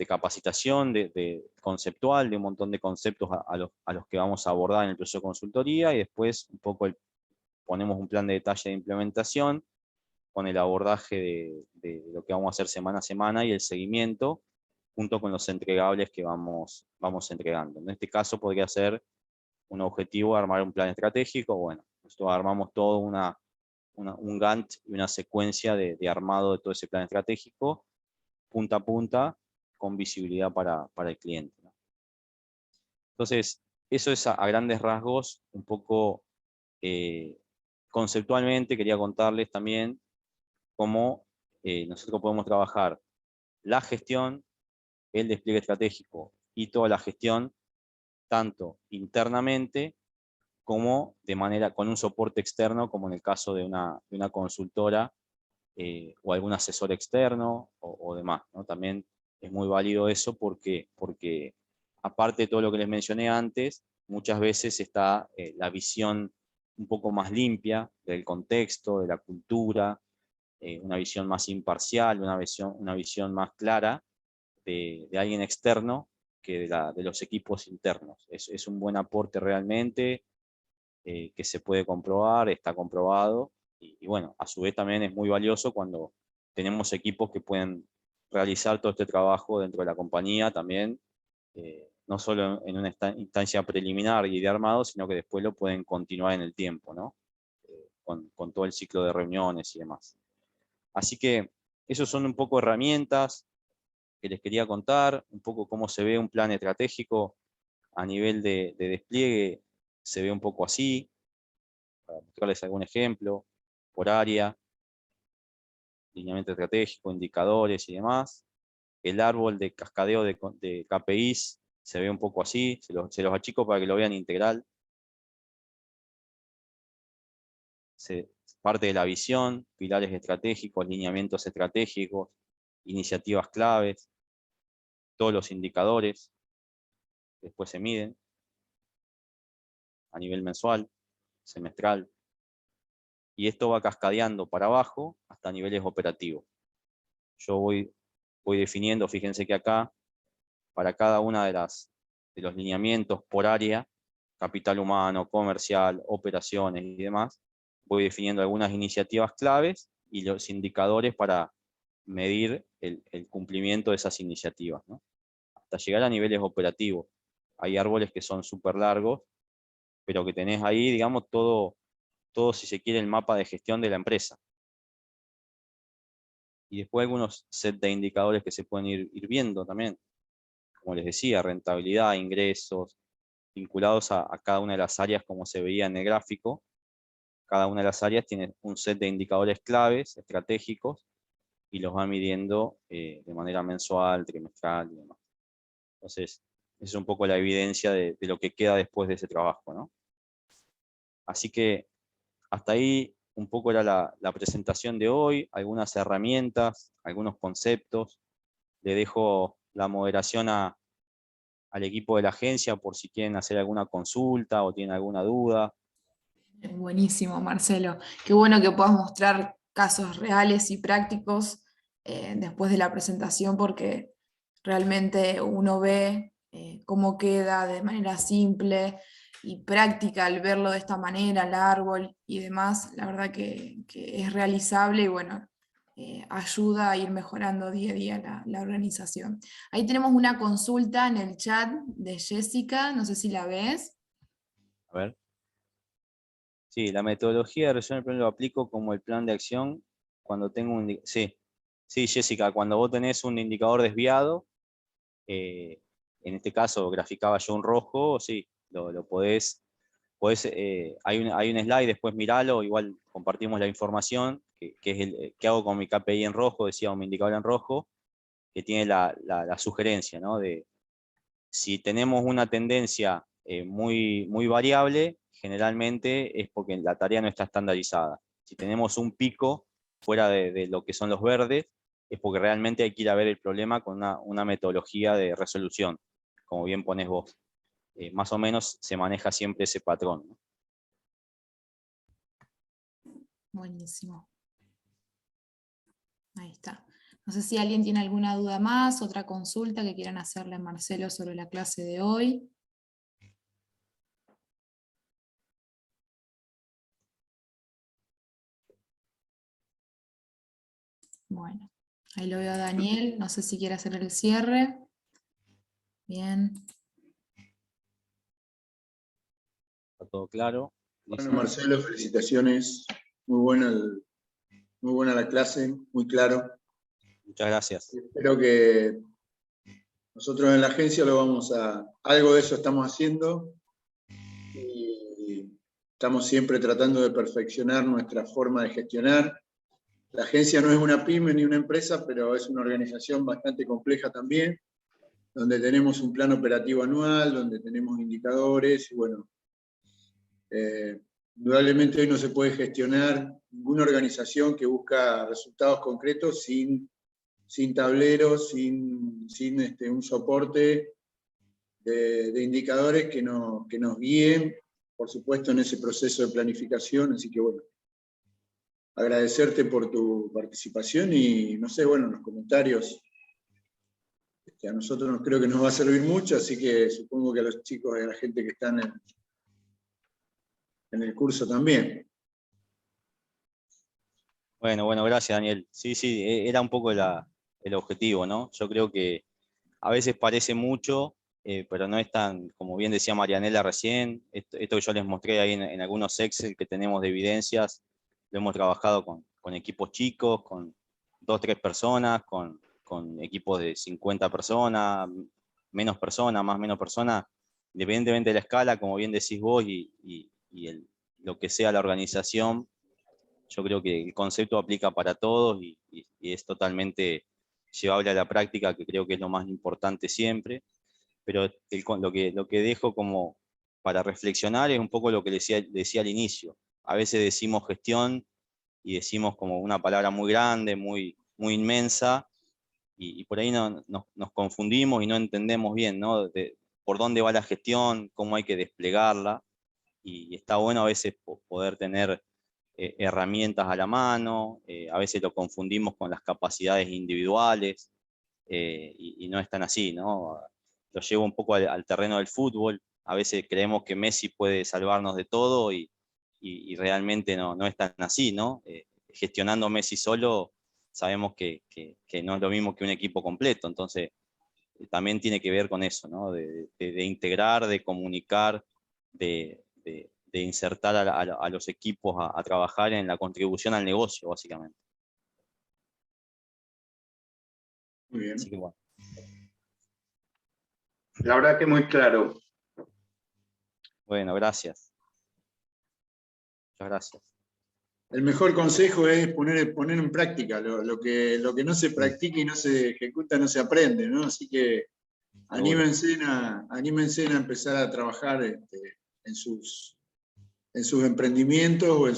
capacitación, de conceptual, de un montón de conceptos a los que vamos a abordar en el proceso de consultoría, y después un poco ponemos un plan de detalle de implementación con el abordaje de lo que vamos a hacer semana a semana y el seguimiento, junto con los entregables que vamos entregando. En este caso podría ser un objetivo, armar un plan estratégico. Bueno, nosotros armamos todo un Gantt y una secuencia de armado de todo ese plan estratégico, punta a punta, con visibilidad para el cliente, ¿no? Entonces, eso es a grandes rasgos, un poco conceptualmente. Quería contarles también cómo nosotros podemos trabajar la gestión, el despliegue estratégico y toda la gestión, tanto internamente como con un soporte externo, como en el caso de una consultora o algún asesor externo o demás, ¿no? También es muy válido eso porque aparte de todo lo que les mencioné antes, muchas veces está la visión un poco más limpia del contexto, de la cultura, una visión más imparcial, una visión más clara de alguien externo que de los equipos internos. Es un buen aporte realmente, que se puede comprobar, está comprobado, y bueno, a su vez también es muy valioso cuando tenemos equipos que pueden realizar todo este trabajo dentro de la compañía también, no solo en una instancia preliminar y de armado, sino que después lo pueden continuar en el tiempo, ¿no? Con todo el ciclo de reuniones y demás. Así que esos son un poco herramientas que les quería contar, un poco cómo se ve un plan estratégico a nivel de despliegue. Se ve un poco así, para mostrarles algún ejemplo, por área, lineamiento estratégico, indicadores y demás. El árbol de cascadeo de KPIs se ve un poco así, se los achico para que lo vean integral. Parte de la visión, pilares estratégicos, lineamientos estratégicos, iniciativas claves, todos los indicadores, después se miden a nivel mensual, semestral, y esto va cascadeando para abajo hasta niveles operativos. Yo voy definiendo, fíjense que acá, para cada una de los lineamientos por área, capital humano, comercial, operaciones y demás, voy definiendo algunas iniciativas claves y los indicadores para medir el cumplimiento de esas iniciativas, ¿no? Hasta llegar a niveles operativos. Hay árboles que son súper largos, pero que tenés ahí, digamos, todo, si se quiere, el mapa de gestión de la empresa. Y después algunos set de indicadores que se pueden ir viendo también. Como les decía, rentabilidad, ingresos, vinculados a cada una de las áreas, como se veía en el gráfico. Cada una de las áreas tiene un set de indicadores claves, estratégicos, y los va midiendo de manera mensual, trimestral y demás. Entonces, esa es un poco la evidencia de lo que queda después de ese trabajo, ¿no? Así que hasta ahí un poco era la presentación de hoy, algunas herramientas, algunos conceptos. Le dejo la moderación al equipo de la agencia por si quieren hacer alguna consulta o tienen alguna duda. Buenísimo, Marcelo. Qué bueno que puedas mostrar casos reales y prácticos después de la presentación, porque realmente uno ve cómo queda de manera simple y práctica al verlo de esta manera, el árbol y demás. La verdad que es realizable y bueno, ayuda a ir mejorando día a día la organización. Ahí tenemos una consulta en el chat de Jessica, no sé si la ves. A ver. Sí, la metodología de resolución del problema lo aplico como el plan de acción cuando tengo un... Sí, sí, Jessica, cuando vos tenés un indicador desviado, en este caso graficaba yo un rojo, sí, lo podés hay un slide, después miralo, igual compartimos la información, que es que hago con mi KPI en rojo, decía, mi indicador en rojo, que tiene la sugerencia, ¿no? De si tenemos una tendencia muy variable, generalmente es porque la tarea no está estandarizada. Si tenemos un pico fuera de lo que son los verdes, es porque realmente hay que ir a ver el problema con una metodología de resolución, como bien pones vos. Más o menos se maneja siempre ese patrón, ¿no? Buenísimo. Ahí está. No sé si alguien tiene alguna duda más, otra consulta que quieran hacerle a Marcelo sobre la clase de hoy. Bueno, ahí lo veo a Daniel, no sé si quiere hacer el cierre. Bien. Está todo claro. Bueno, Marcelo, felicitaciones. Muy buena la clase, muy claro. Muchas gracias. Espero que nosotros en la agencia algo de eso estamos haciendo y estamos siempre tratando de perfeccionar nuestra forma de gestionar. La agencia no es una pyme ni una empresa, pero es una organización bastante compleja también, donde tenemos un plan operativo anual, donde tenemos indicadores y bueno, indudablemente hoy no se puede gestionar ninguna organización que busca resultados concretos sin tableros, sin un soporte de indicadores que nos guíen, por supuesto, en ese proceso de planificación. Así que bueno, agradecerte por tu participación y no sé, bueno, los comentarios a nosotros creo que nos va a servir mucho, así que supongo que a los chicos y a la gente que están en el curso también. Bueno, gracias, Daniel. Sí, era un poco el objetivo, ¿no? Yo creo que a veces parece mucho, pero no es tan, como bien decía Marianela recién, esto que yo les mostré ahí en algunos Excel que tenemos de evidencias, lo hemos trabajado con equipos chicos, con 2 o 3 personas, con equipos de 50 personas, menos personas, más o menos personas, independientemente de la escala, como bien decís vos, lo que sea la organización. Yo creo que el concepto aplica para todos y es totalmente llevable a la práctica, que creo que es lo más importante siempre. Pero lo que dejo como para reflexionar es un poco lo que decía al inicio. A veces decimos gestión y decimos como una palabra muy grande, muy inmensa, y por ahí nos confundimos y no entendemos bien, ¿no? Por dónde va la gestión, cómo hay que desplegarla, y está bueno a veces poder tener herramientas a la mano, a veces lo confundimos con las capacidades individuales, y no es tan así, ¿no? Lo llevo un poco al terreno del fútbol, a veces creemos que Messi puede salvarnos de todo y realmente no es tan así, ¿no? Gestionando Messi solo sabemos que no es lo mismo que un equipo completo, entonces también tiene que ver con eso, ¿no? De integrar, de comunicar, de insertar a los equipos a trabajar en la contribución al negocio, básicamente. Muy bien. Así que bueno. La verdad que muy claro. Bueno, gracias. Muchas gracias. El mejor consejo es poner en práctica. Lo que no se practica y no se ejecuta no se aprende, ¿no? Así que anímense a empezar a trabajar en sus en sus emprendimientos o en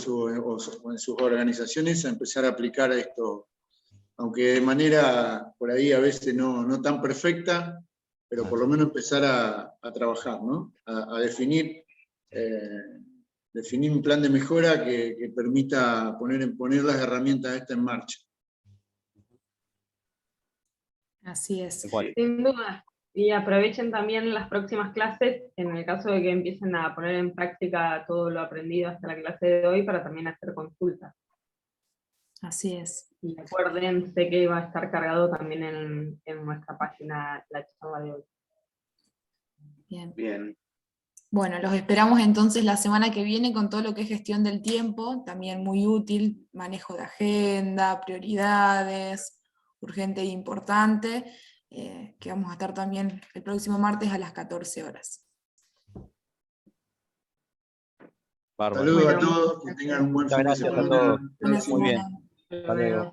sus organizaciones a empezar a aplicar esto, aunque de manera por ahí a veces no tan perfecta, pero por lo menos empezar a trabajar, ¿no? A definir un plan de mejora que permita poner las herramientas estas en marcha. Así es. Sin duda. Y aprovechen también las próximas clases, en el caso de que empiecen a poner en práctica todo lo aprendido hasta la clase de hoy, para también hacer consultas. Así es. Y acuérdense que va a estar cargado también en nuestra página la charla de hoy. Bien. Bien. Bueno, los esperamos entonces la semana que viene con todo lo que es gestión del tiempo, también muy útil, manejo de agenda, prioridades, urgente e importante, que vamos a estar también el próximo martes a las 14 horas. Bárbaro. Saludos a Bueno, todos, que tengan un buen muchas fin de gracias a semana. todos. Buena Muy bien. semana. Hasta luego.